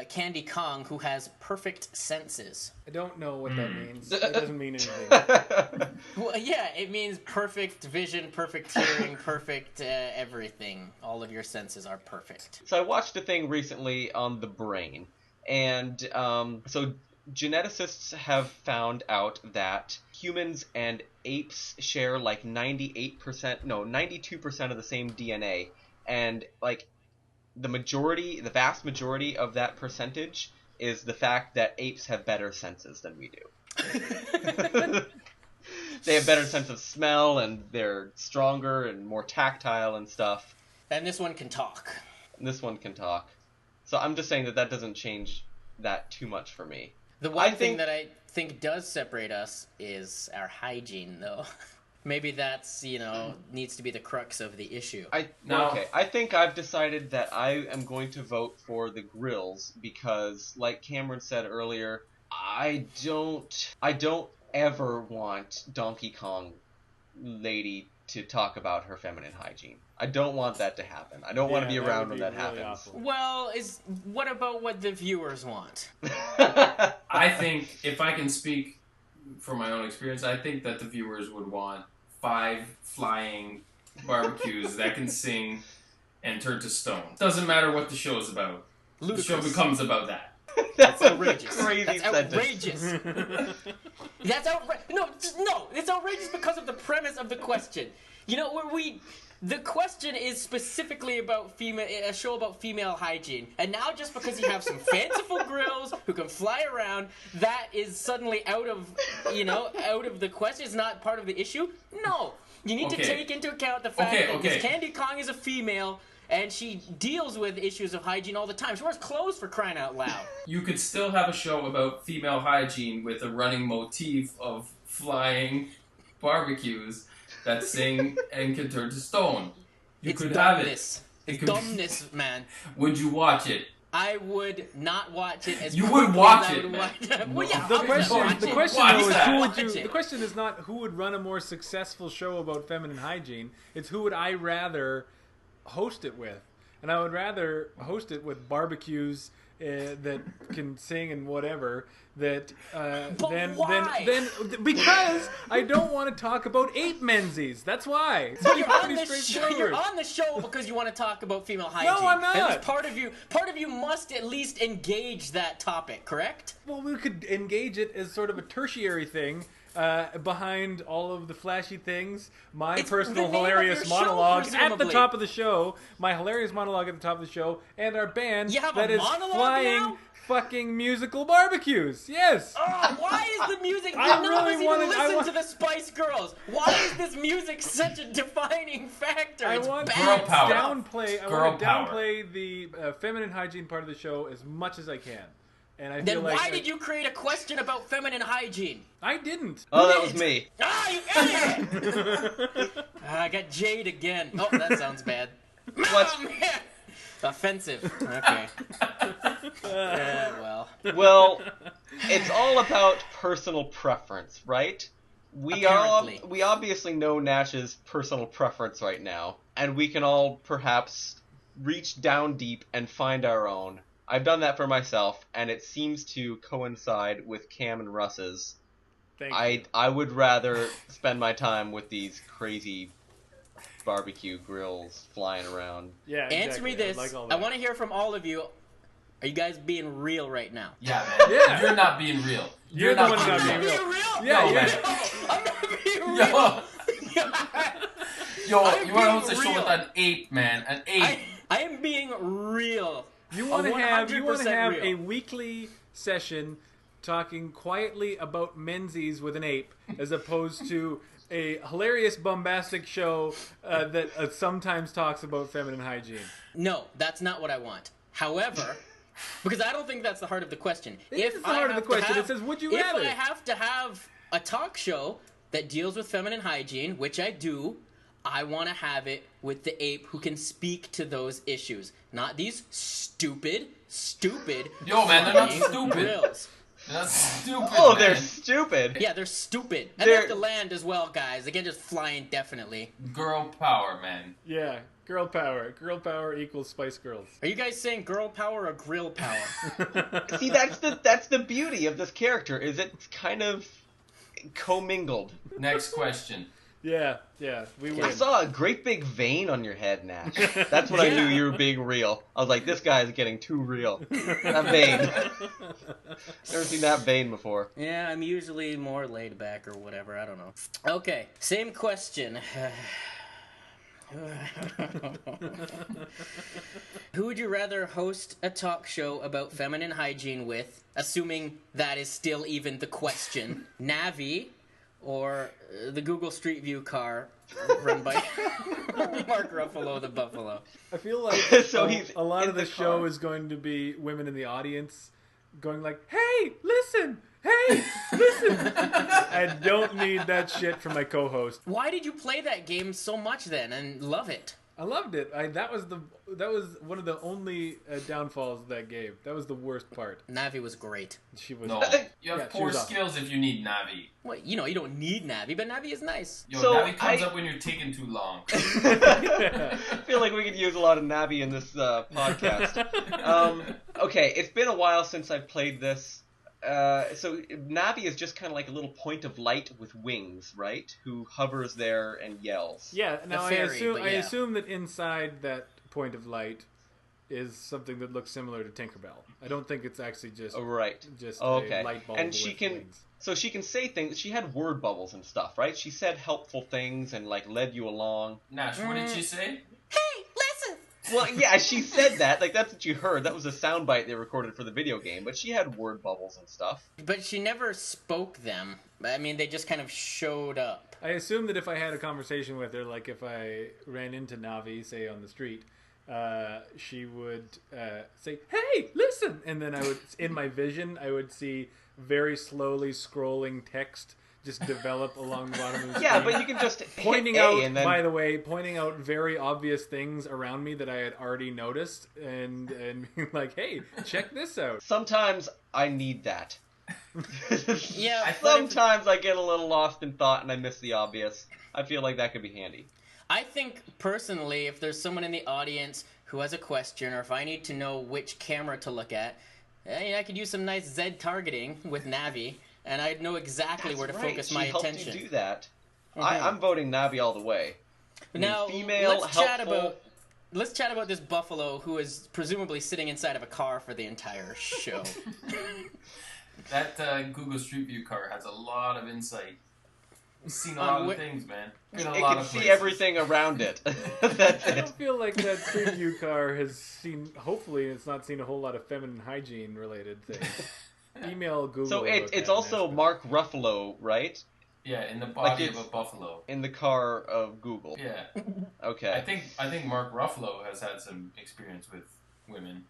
Candy Kong, who has perfect senses. I don't know what that means. It doesn't mean anything. Well, yeah, it means perfect vision, perfect hearing, perfect everything. All of your senses are perfect. So I watched a thing recently on the brain, and so geneticists have found out that humans and apes share like 92% of the same DNA, and like the vast majority of that percentage is the fact that apes have better senses than we do. They have better sense of smell, and they're stronger and more tactile and stuff. And this one can talk. So I'm just saying that doesn't change that too much for me. The one thing that I think does separate us is our hygiene, though. Maybe that's, needs to be the crux of the issue. Okay, I think I've decided that I am going to vote for the grills because, like Cameron said earlier, I don't ever want Donkey Kong lady to talk about her feminine hygiene. I don't want that to happen. I don't want to be around when that happens. Awful. Well, what about what the viewers want? I think, if I can speak from my own experience, I think that the viewers would want 5 flying barbecues that can sing and turn to stone. Doesn't matter what the show is about. Ludicrous. The show becomes about that. That's outrageous. That's outrageous. That's outrageous. No, it's outrageous because of the premise of the question. The question is specifically about a show about female hygiene, and now just because you have some fanciful grills who can fly around, that is suddenly out of the question. It's not part of the issue. No, you need to take into account the fact that this Candy Kong is a female. And she deals with issues of hygiene all the time. She wears clothes, for crying out loud. You could still have a show about female hygiene with a running motif of flying barbecues that sing and can turn to stone. You could have it. It's dumbness, man. Would you watch it? I would not watch it as you would watch as it. I would watch it. Well, yeah, the question is not who would run a more successful show about feminine hygiene. It's who would I rather host it with, and I would rather host it with barbecues that can sing and whatever. Then because I don't want to talk about ape menses. That's why. So you're on the show because you want to talk about female hygiene. No, I'm not. And part of you must at least engage that topic, correct? Well, we could engage it as sort of a tertiary thing. Behind all of the flashy things, my personal hilarious monologue at the top of the show, and our band that is flying fucking musical barbecues. Yes. Oh, why is the music? None of us even listen to the Spice Girls. Why is this music such a defining factor? I want to downplay the feminine hygiene part of the show as much as I can. And I feel why did you create a question about feminine hygiene? I didn't. Oh, that was me. Ah, you idiot! I got Jade again. Oh, that sounds bad. What? Oh, man. Offensive. Okay. Well, it's all about personal preference, right? We obviously know Nash's personal preference right now, and we can all perhaps reach down deep and find our own. I've done that for myself, and it seems to coincide with Cam and Russ's. Thank you. I would rather spend my time with these crazy barbecue grills flying around. Yeah, Answer me exactly. this. Like all I that. want to hear from all of you. Are you guys being real right now? Yeah, man. Yeah. You're not being real. You're the one not being real. Yeah, No, yeah. man. I'm not being real. Yo, I'm you want to being host a show real. with an ape, man. An ape. I am being real. You want to have 100% a real. weekly session talking quietly about menzies with an ape, as opposed to a hilarious bombastic show that sometimes talks about feminine hygiene. No, that's not what I want. However, because I don't think that's the heart of the question. It's the heart of the question. It says, would you rather? If I have to have a talk show that deals with feminine hygiene, which I do, I want to have it with the ape who can speak to those issues. Not these stupid Yo, man, they're not fucking stupid. grills. That's stupid. Oh, man. they're stupid. Yeah, they're stupid. And they They're- have to land as well, guys. They can't just fly indefinitely. Girl power, man. Yeah, girl power. Girl power equals Spice Girls. Are you guys saying girl power or grill power? See, that's the beauty of this character, is it's kind of commingled. Next question. Yeah, we win. I saw a great big vein on your head, Nash. That's when I knew you were being real. I was like, this guy is getting too real. That vein. Never seen that vein before. Yeah, I'm usually more laid back or whatever. I don't know. Okay, same question. Who would you rather host a talk show about feminine hygiene with, assuming that is still even the question? Navi or the Google Street View car run by Mark Ruffalo the Buffalo? I feel like So he's a lot in of the the show car. is going to be women in the audience going like, "Hey, listen! Hey, listen!" I don't need that shit from my co-host. Why did you play that game so much then and love it? I loved it. That was one of the only downfalls of that game. That was the worst part. Navi was great. She was No, you have Yeah, she poor was awesome. skills if you need Navi. Well, you know, you don't need Navi, but Navi is nice. Yo, So, Navi comes I- up when you're taking too long. I feel like we could use a lot of Navi in this podcast. Okay, it's been a while since I've played this. So Navi is just kind of like a little point of light with wings, right? Who hovers there and yells. Yeah. Now fairy, but I yeah. assume that inside that point of light is something that looks similar to Tinkerbell. I don't think it's actually just Oh, right. just Okay. a light bulb And with she can, wings. so she can say things. She had word bubbles and stuff, right? She said helpful things and like led you along. Nash, what did she say? Hey, listen! Well, yeah, she said that. Like that's what you heard. That was a soundbite they recorded for the video game. But she had word bubbles and stuff. But she never spoke them. I mean, they just kind of showed up. I assume that if I had a conversation with her, like if I ran into Navi, say on the street, she would say, "Hey, listen!" And then I would, in my vision, I would see very slowly scrolling text just develop along the bottom of the Yeah, screen. but you can just Pointing hit A out, and then by the way, pointing out very obvious things around me that I had already noticed, and being like, "Hey, check this out." sometimes I need that. Yeah, but if- Sometimes I get a little lost in thought and I miss the obvious. I feel like that could be handy. I think, personally, if there's someone in the audience who has a question, or if I need to know which camera to look at, I could use some nice Z targeting with Navi, and I'd know exactly where to Right, focus she my helped attention. you do that. Mhm. I'm voting Navi all the way. Now, female, let's chat helpful. about this buffalo who is presumably sitting inside of a car for the entire show. That Google Street View car has a lot of insight. It's seen a On lot whi- of things, man. Been a It lot can of see places. everything around it. That's I it. don't feel like that Street View car has seen. Hopefully, it's not seen a whole lot of feminine hygiene related things. Email Google. So about it's that, also Nash. Mark Ruffalo, right? Yeah, in the Like body of it's- a buffalo. In the car of Google. Yeah, Okay. I think Mark Ruffalo has had some experience with women.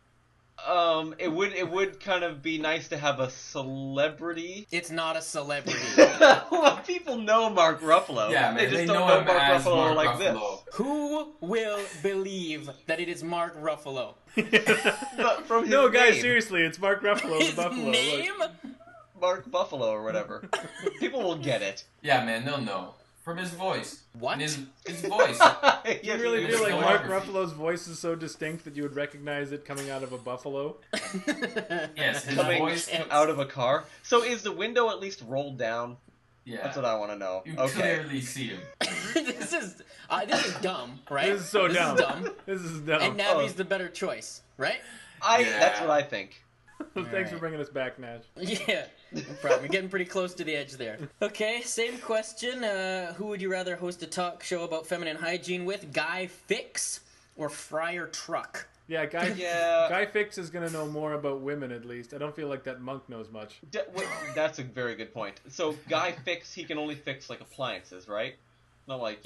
It would kind of be nice to have a celebrity. It's not a celebrity. Well, people know Mark Ruffalo. Yeah, man, They just they don't know know him Mark as Ruffalo Mark like Ruffalo. Who will believe that it is Mark Ruffalo? this. But from his No, guys, name, seriously, it's Mark Ruffalo, the His Buffalo. name? Look. Mark Buffalo or whatever. People will get it. Yeah, man, they'll know. From his voice. What? And his voice. You really his feel like Mark filmography. Ruffalo's voice is so distinct that you would recognize it coming out of a buffalo? Yes, his Coming voice. out of a car. So is the window at least rolled down? Yeah. That's what I want to know. You Okay. clearly see him. this is dumb, right? This is so dumb. This is dumb. This is dumb. And Navi's the better choice, right? Yeah. That's what I think. Thanks for bringing us back, Nash. Yeah, no problem. You're getting pretty close to the edge there. Okay, same question. Who would you rather host a talk show about feminine hygiene with? Guy Fix or Friar Truck? Yeah, Guy Yeah. Fix is going to know more about women, at least. I don't feel like that monk knows much. Wait, that's a very good point. So Guy Fix, he can only fix like appliances, right? Not like,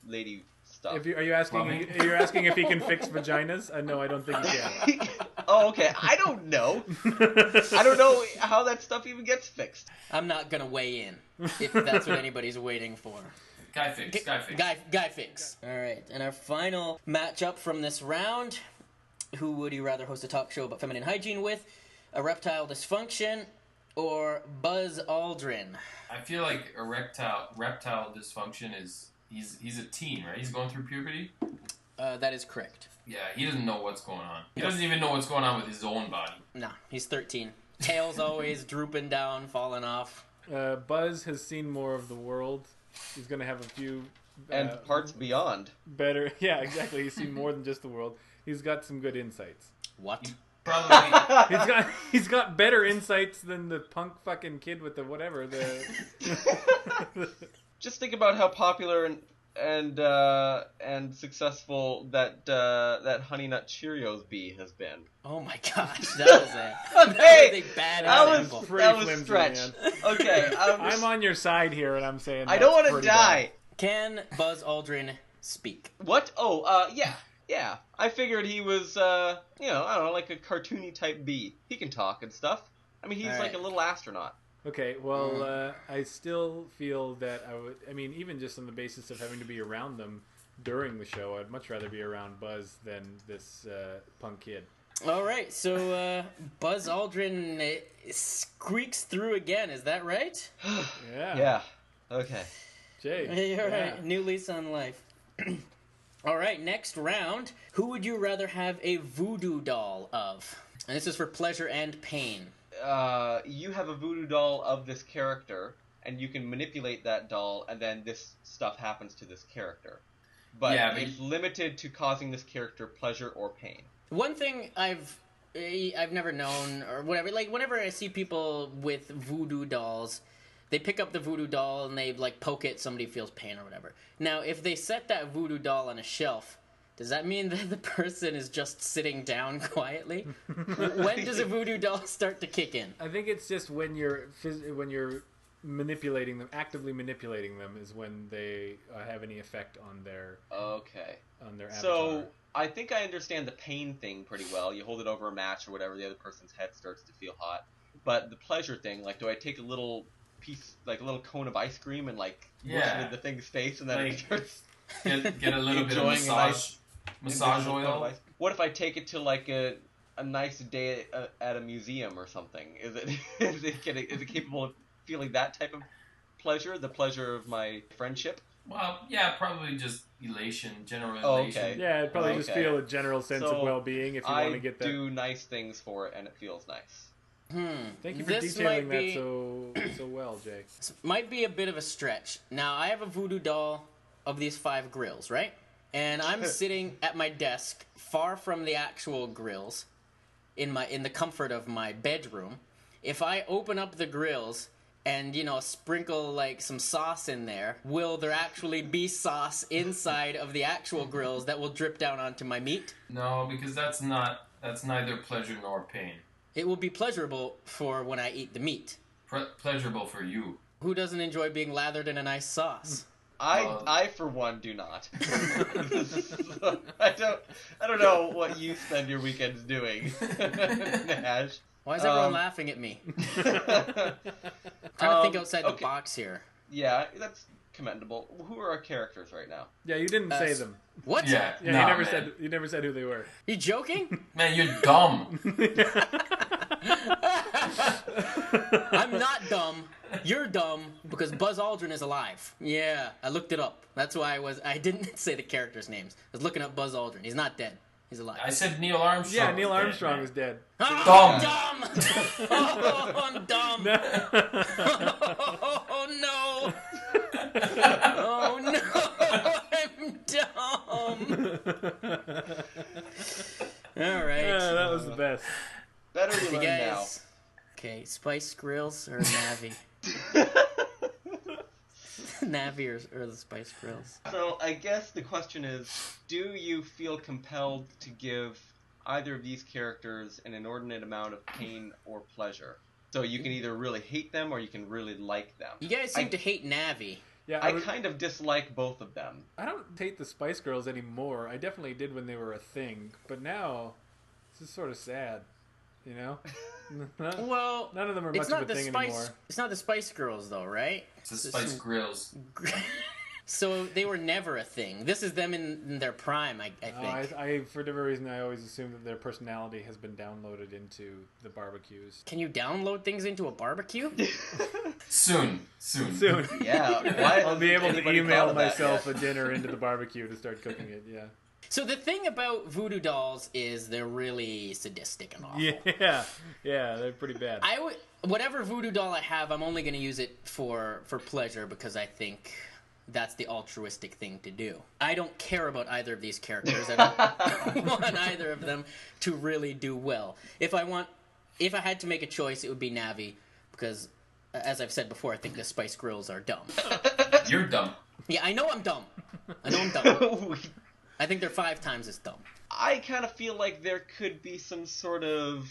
lady stuff. Are you asking? Plumbing? You're asking if he can fix vaginas? No, I don't think he can. Oh, okay. I don't know. I don't know how that stuff even gets fixed. I'm not gonna weigh in if that's what anybody's waiting for. Guy Fix. Guy Fix. All right, and our final matchup from this round: who would you rather host a talk show about feminine hygiene with? Ereptile Dysfunction or Buzz Aldrin? I feel like reptile dysfunction is he's a teen, right? He's going through puberty. That is correct. Yeah, he doesn't know what's going on. He doesn't even know what's going on with his own body. No, he's 13. Tail's always drooping down, falling off. Buzz has seen more of the world. He's going to have a few... And parts beyond. Better... Yeah, exactly. He's seen more than just the world. He's got some good insights. What? Probably. He's got better insights than the punk fucking kid with the whatever. Just think about how popular and successful that Honey Nut Cheerios bee has been. Oh my gosh, that was a Hey, bad that example. was flimsy, stretch. man. Okay, I'm on your side here, and I'm saying I don't want want to die. Can Buzz Aldrin speak? What? Oh, yeah. I figured he was, I don't know, like a cartoony type bee. He can talk and stuff. I mean, he's All like right. a little astronaut. Okay, well, I still feel that even just on the basis of having to be around them during the show, I'd much rather be around Buzz than this punk kid. All right, so Buzz Aldrin squeaks through again. Is that right? Yeah. Yeah. Okay. Jay. Hey, all yeah. right, new lease on life. All right, next round. Who would you rather have a voodoo doll of? And this is for pleasure and pain. You have a voodoo doll of this character, and you can manipulate that doll, and then this stuff happens to this character. But it's limited to causing this character pleasure or pain. One thing I've never known, or whatever, like whenever I see people with voodoo dolls, they pick up the voodoo doll and they like poke it, somebody feels pain or whatever. Now, if they set that voodoo doll on a shelf, does that mean that the person is just sitting down quietly? When does a voodoo doll start to kick in? I think it's just when you're manipulating them, actively manipulating them, is when they have any effect on their avatar. So I think I understand the pain thing pretty well. You hold it over a match or whatever, the other person's head starts to feel hot. But the pleasure thing, like, do I take a little piece, like a little cone of ice cream, and like push it in the thing's face, and then it starts get a little bit of massage oil. What if I take it to like a nice day at a museum or something? Is it capable of feeling that type of pleasure, the pleasure of my friendship? Well, yeah, probably just elation, general elation. Oh, okay. Yeah, I'd probably just feel a general sense of well-being if you want to get that. I do nice things for it, and it feels nice. Thank you for detailing that so well, Jay. This might be a bit of a stretch. Now, I have a voodoo doll of these 5 grills, right? And I'm sitting at my desk, far from the actual grills, in the comfort of my bedroom. If I open up the grills and, sprinkle like some sauce in there, will there actually be sauce inside of the actual grills that will drip down onto my meat? No, because that's neither pleasure nor pain. It will be pleasurable for when I eat the meat. Pleasurable for you. Who doesn't enjoy being lathered in a nice sauce? I for one do not. I don't know what you spend your weekends doing, Nash. Why is everyone laughing at me? I'm trying to think outside the box here. Yeah, commendable. Who are our characters right now? Yeah, you didn't say them. What? Yeah, Yeah, nah, you never said who they were. You joking? Man, you're dumb. I'm not dumb. You're dumb because Buzz Aldrin is alive. Yeah, I looked it up. That's why I didn't say the characters' names. I was looking up Buzz Aldrin. He's not dead. He's alive. I said Neil Armstrong. Yeah, Neil was dead, Armstrong man. is dead. Oh, Dumb. I'm dumb. Oh, I'm dumb. Oh no. Oh no. I'm dumb. All right. Yeah, that was the best. Better you You learn now. guys. Okay, Spice Grills or Navi? Navi or the Spice Grills? So I guess the question is, do you feel compelled to give either of these characters an inordinate amount of pain or pleasure? So you can either really hate them or you can really like them. You guys seem to hate Navi. Yeah, I kind of dislike both of them. I don't hate the Spice Girls anymore. I definitely did when they were a thing, but now it's just sort of sad, you know. Well, None of them are it's much not of a the thing Spice. anymore. It's not the Spice Girls though, right? It's the Spice Grills. So they were never a thing. This is them in their prime, I think. I for whatever reason, I always assume that their personality has been downloaded into the barbecues. Can you download things into a barbecue? Soon. Yeah, why I'll be hasn't able to anybody thought email of that myself yet? a dinner into the barbecue to start cooking it. Yeah. So the thing about voodoo dolls is they're really sadistic and awful. Yeah, they're pretty bad. Whatever voodoo doll I have, I'm only going to use it for pleasure because I think that's the altruistic thing to do. I don't care about either of these characters. I don't want either of them to really do well. If I had to make a choice, it would be Navi because, as I've said before, I think the Spice Girls are dumb. You're dumb. Yeah, I know I'm dumb. I think they're 5 times as dumb. I kind of feel like there could be some sort of,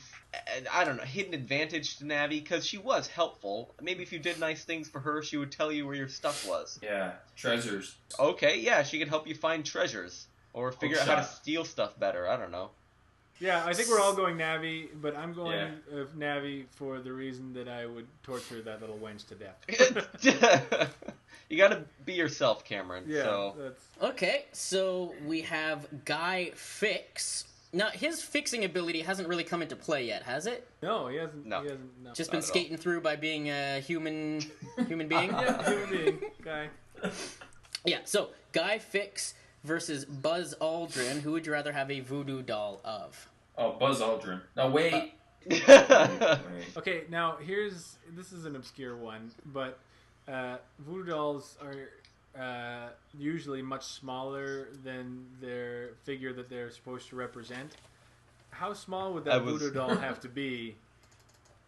I don't know, hidden advantage to Navi, because she was helpful. Maybe if you did nice things for her, she would tell you where your stuff was. Yeah, treasures. Okay, yeah, she could help you find treasures. Or figure out how to steal stuff better, I don't know. Yeah, I think we're all going Navi, but I'm going Navi for the reason that I would torture that little wench to death. You gotta be yourself, Cameron. Yeah, So. that's... Okay, so we have Guy Fix. Now, his fixing ability hasn't really come into play yet, has it? No, he hasn't. No. He hasn't. No. Just been Not at all. skating through by being a human being? Yeah, human being guy. Yeah, so Guy Fix versus Buzz Aldrin. Who would you rather have a voodoo doll of? Oh, Buzz Aldrin. No, wait. Wait. Okay, now this is an obscure one, but voodoo dolls are usually much smaller than their figure that they're supposed to represent. How small would that voodoo doll have to be?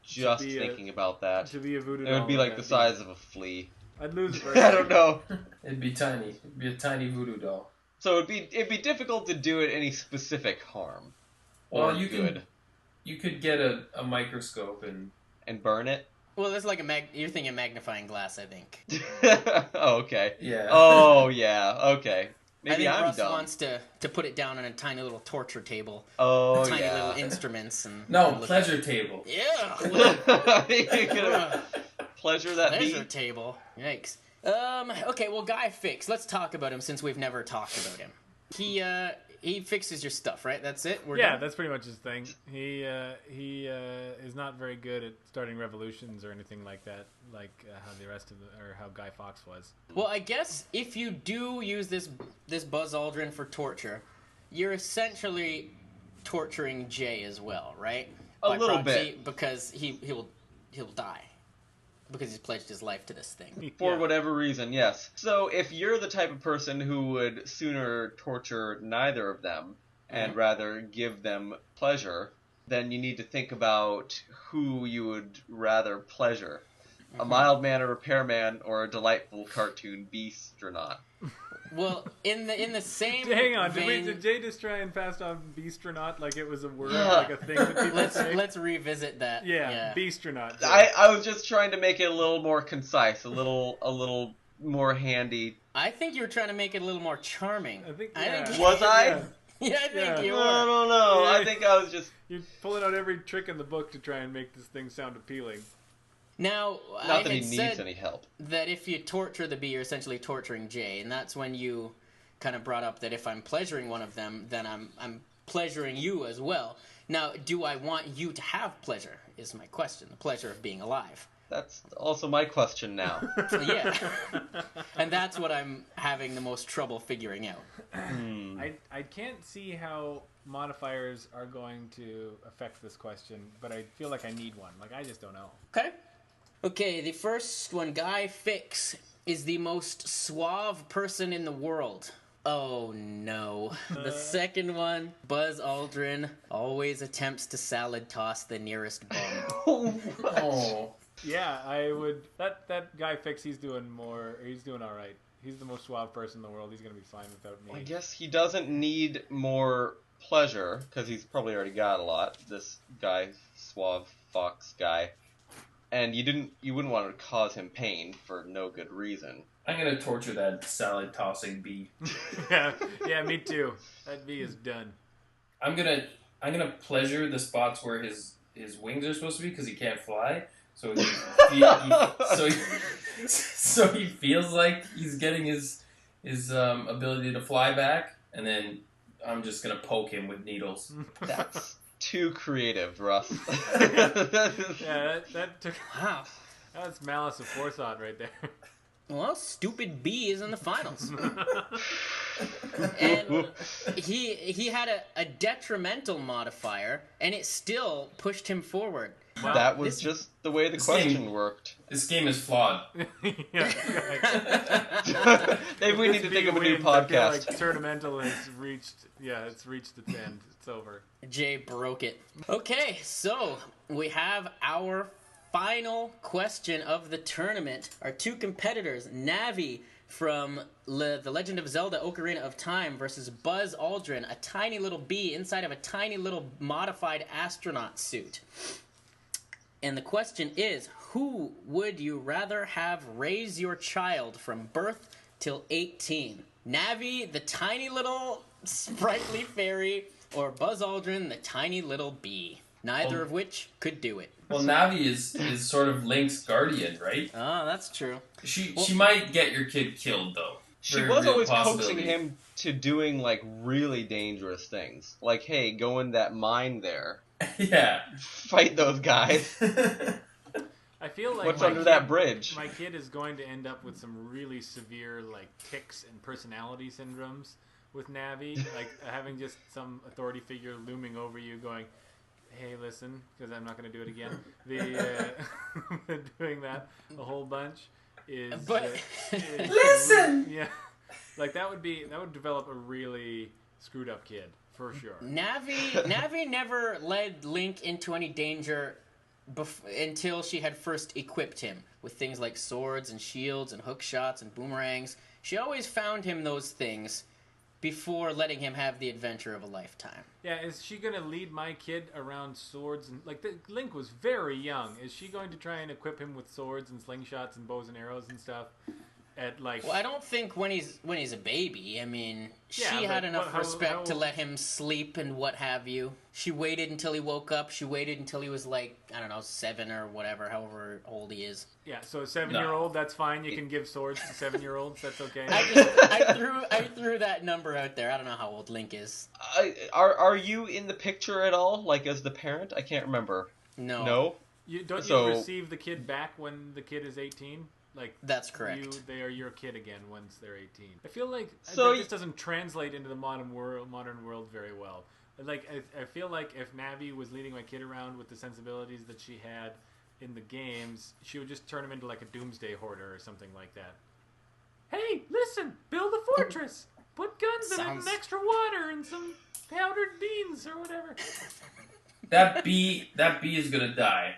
Just thinking about that. To be a voodoo It doll, would be like the size of a flea. I'd lose it. I don't know. It'd be tiny. It'd be a tiny voodoo doll. So it'd be difficult to do it any specific harm. Or Well, you good. You could get a microscope And burn it? Well, that's like you're thinking magnifying glass, I think. Oh, okay. Yeah. Oh, yeah. Okay. Maybe I think I'm Russ dumb. wants to put it down on a tiny little torture table. Oh, Tiny yeah. little instruments. And No, look pleasure table. Yeah. You're gonna pleasure that Pleasure bee? table. Yikes. Okay, well, Guy Fix. Let's talk about him since we've never talked about him. He fixes your stuff, right? That's it? We're done? That's pretty much his thing. He is not very good at starting revolutions or anything like that, like how the rest of how Guy Fawkes was. Well, I guess if you do use this Buzz Aldrin for torture, you're essentially torturing Jay as well, right? A By little proxy, bit. because he'll die because he's pledged his life to this thing. For Yeah. whatever reason, yes. So if you're the type of person who would sooner torture neither of them and rather give them pleasure, then you need to think about who you would rather pleasure. A mild-mannered repairman or a delightful cartoon beastronaut. Well, in the same Hang on, vein, did Jay just try and pass on beastronaut like it was a word, Yeah. like a thing that people say? let's revisit that. Yeah, beastronaut. I was just trying to make it a little more concise, a little more handy. I think you were trying to make it a little more charming. I think, Was I? Yeah. Yeah, I think Yeah. you I were. don't know. Yeah. I think I was just... You're pulling out every trick in the book to try and make this thing sound appealing. Now, Not that he needs any help. That if you torture the bee, you're essentially torturing Jay, and that's when you kind of brought up that if I'm pleasuring one of them, then I'm pleasuring you as well. Now, do I want you to have pleasure, is my question. The pleasure of being alive. That's also my question now. Yeah. And that's what I'm having the most trouble figuring out. I can't see how modifiers are going to affect this question, but I feel like I need one. Like, I just don't know. Okay, the first one, Guy Fix, is the most suave person in the world. Oh no. The second one, Buzz Aldrin, always attempts to salad toss the nearest bum. Oh. Yeah, I would. That Guy Fix, he's doing all right. He's the most suave person in the world. He's going to be fine without me. I guess he doesn't need more pleasure, because he's probably already got a lot, this guy, suave fox guy. And you wouldn't want to cause him pain for no good reason. I'm gonna torture that salad tossing bee. yeah, me too. That bee is done. I'm gonna pleasure the spots where his wings are supposed to be because he can't fly. So he feels like he's getting his ability to fly back, and then I'm just gonna poke him with needles. That's too creative, Russ. Yeah, that took. Wow. That's malice of forethought right there. Well, stupid B is in the finals. And he had a detrimental modifier, and it still pushed him forward. Wow. That was just the way the question worked. This game is flawed. Yeah, Maybe we need to think of a new I feel like podcast. Tournamental has reached. Yeah, it's reached its end. It's over. Jay broke it. Okay, so we have our final question of the tournament. Our two competitors, Navi from The Legend of Zelda Ocarina of Time versus Buzz Aldrin, a tiny little bee inside of a tiny little modified astronaut suit. And the question is, who would you rather have raise your child from birth till 18? Navi, the tiny little sprightly fairy, or Buzz Aldrin, the tiny little bee? Neither of which could do it. Well, Navi is sort of Link's guardian, right? Oh, that's true. She might get your kid killed, though. She Very was real always coaxing possibility. him to doing, like, really dangerous things. Like, hey, go in that mine there. Yeah. Fight those guys. I feel like What's under that bridge? My kid is going to end up with some really severe, like, tics and personality syndromes with Navi. Like, having just some authority figure looming over you going, hey, listen, because I'm not going to do it again. Doing that a whole bunch is... Listen! Yeah. Like, that would develop a really screwed up kid, for sure. Navi never led Link into any danger until she had first equipped him with things like swords and shields and hook shots and boomerangs. She always found him those things before letting him have the adventure of a lifetime. Yeah, is she going to lead my kid around swords? And like, Link was very young. Is she going to try and equip him with swords and slingshots and bows and arrows and stuff? Well, I don't think when he's a baby. I mean, she Yeah, had but enough respect to how- let him sleep and what have you. She waited until he woke up. She waited until he was like, I don't know, 7 or whatever, however old he is. Yeah, so a 7-year-old, that's fine. You can give swords to 7-year-olds. That's okay. I threw that number out there. I don't know how old Link is. Are you in the picture at all? Like, as the parent? I can't remember. No. No? Don't So- you receive the kid back when the kid is 18? Like, That's correct. They are your kid again once they're 18. I feel like So that just doesn't translate into the modern world very well. Like, I feel like if Navi was leading my kid around with the sensibilities that she had in the games, she would just turn him into like a doomsday hoarder or something like that. Hey, listen, build a fortress. Put guns in it and extra water and some powdered beans or whatever. That bee is gonna die.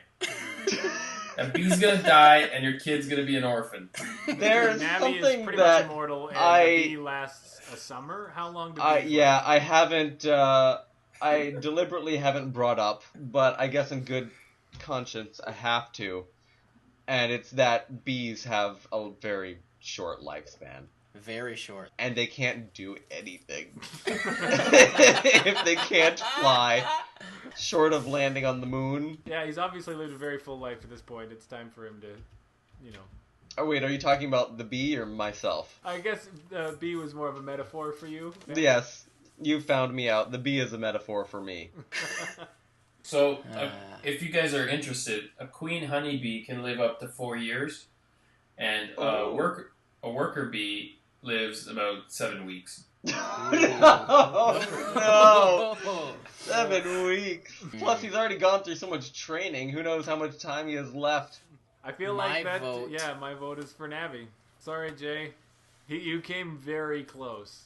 That bee's gonna die, and your kid's gonna be an orphan. There's Navi is something pretty that much immortal, and the bee lasts a summer. How long do bees yeah, last? I haven't, I deliberately haven't brought up, but I guess in good conscience I have to. And it's that bees have a very short lifespan. Very short. And they can't do anything. If they can't fly, Short of landing on the moon. Yeah, he's obviously lived a very full life at this point. It's time for him to, you know. Oh wait, are you talking about the bee or myself? I guess bee was more of a metaphor for you. Yes, you found me out. The bee is a metaphor for me. So, if you guys are interested, a queen honeybee can live up to 4 years, and a worker bee lives about 7 weeks. Oh, no! 7 weeks. Plus, he's already gone through so much training. Who knows how much time he has left? I feel My like that. vote. Yeah, my vote is for Navi. Sorry, Jay. You came very close.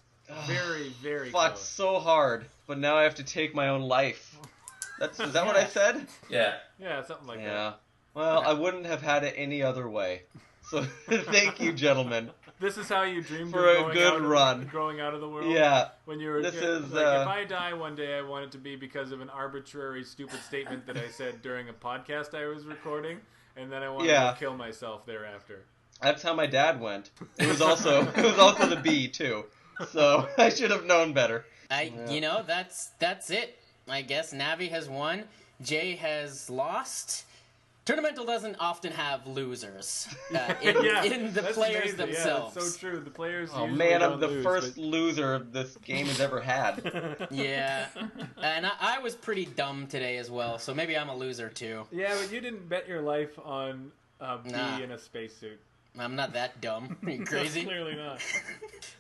Very, very Fought close. so hard, but now I have to take my own life. Is that what I said? Yeah. Yeah, something like that. Yeah. Well, I wouldn't have had it any other way. So, thank you, gentlemen. This is how you dreamed For of a good run. growing out of the world? Yeah. When you were This is, like, if I die one day, I want it to be because of an arbitrary, stupid statement that I said during a podcast I was recording, and then I wanted to kill myself thereafter. That's how my dad went. It was also the bee too. So I should have known better. You know, that's it. I guess Navi has won. Jay has lost. Tournamental doesn't often have losers in the players themselves. Yeah, that's so true. The players. Oh usually man, don't I'm the lose, first loser this game has ever had. Yeah, and I was pretty dumb today as well, so maybe I'm a loser too. Yeah, but you didn't bet your life on a bee in a spacesuit. I'm not that dumb. Are you crazy? Clearly not.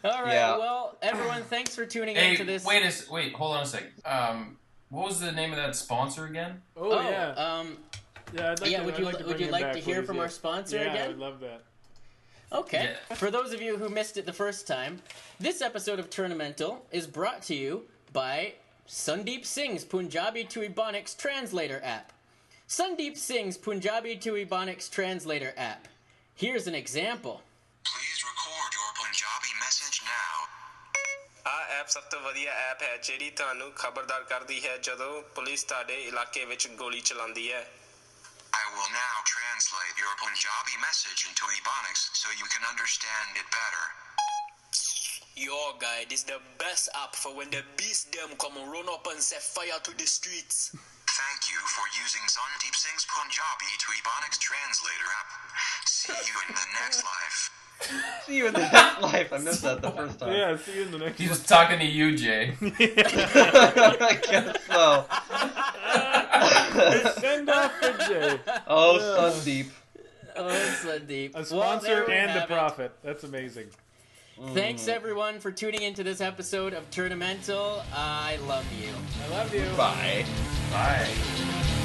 All right, well, everyone, thanks for tuning into this. Wait, hold on a second. What was the name of that sponsor again? Oh yeah. Yeah, would you like to hear from our sponsor again? Yeah, I would love that. Okay. Yeah. For those of you who missed it the first time, this episode of Tournamental is brought to you by Sandeep Singh's Punjabi to Ebonics Translator app. Sandeep Singh's Punjabi to Ebonics Translator app. Here's an example. Please record your Punjabi message now. ਆ app ਸਭ ਤੋਂ ਵਧੀਆ app ਹੈ ਜਿਹੜੀ ਤੁਹਾਨੂੰ ਖਬਰਦਾਰ ਕਰਦੀ ਹੈ ਜਦੋਂ ਪੁਲਿਸ ਤੁਹਾਡੇ ਇਲਾਕੇ ਵਿੱਚ ਗੋਲੀ ਚਲਾਉਂਦੀ ਹੈ I will now translate your Punjabi message into Ebonics so you can understand it better. Yo guy, this is the best app for when the beast them come and run up and set fire to the streets. Thank you for using Sandeep Singh's Punjabi to Ebonics Translator app. See you in the next life. See you in the next life. I missed that the first time. Yeah, see you in the next He's talking to you, Jay. I guess so. Send off for Jay. Oh, Sandeep. Oh, Sandeep. A sponsor and a have profit. That's amazing. Thanks, everyone, for tuning into this episode of Tournamental. I love you. I love you. Bye. Bye.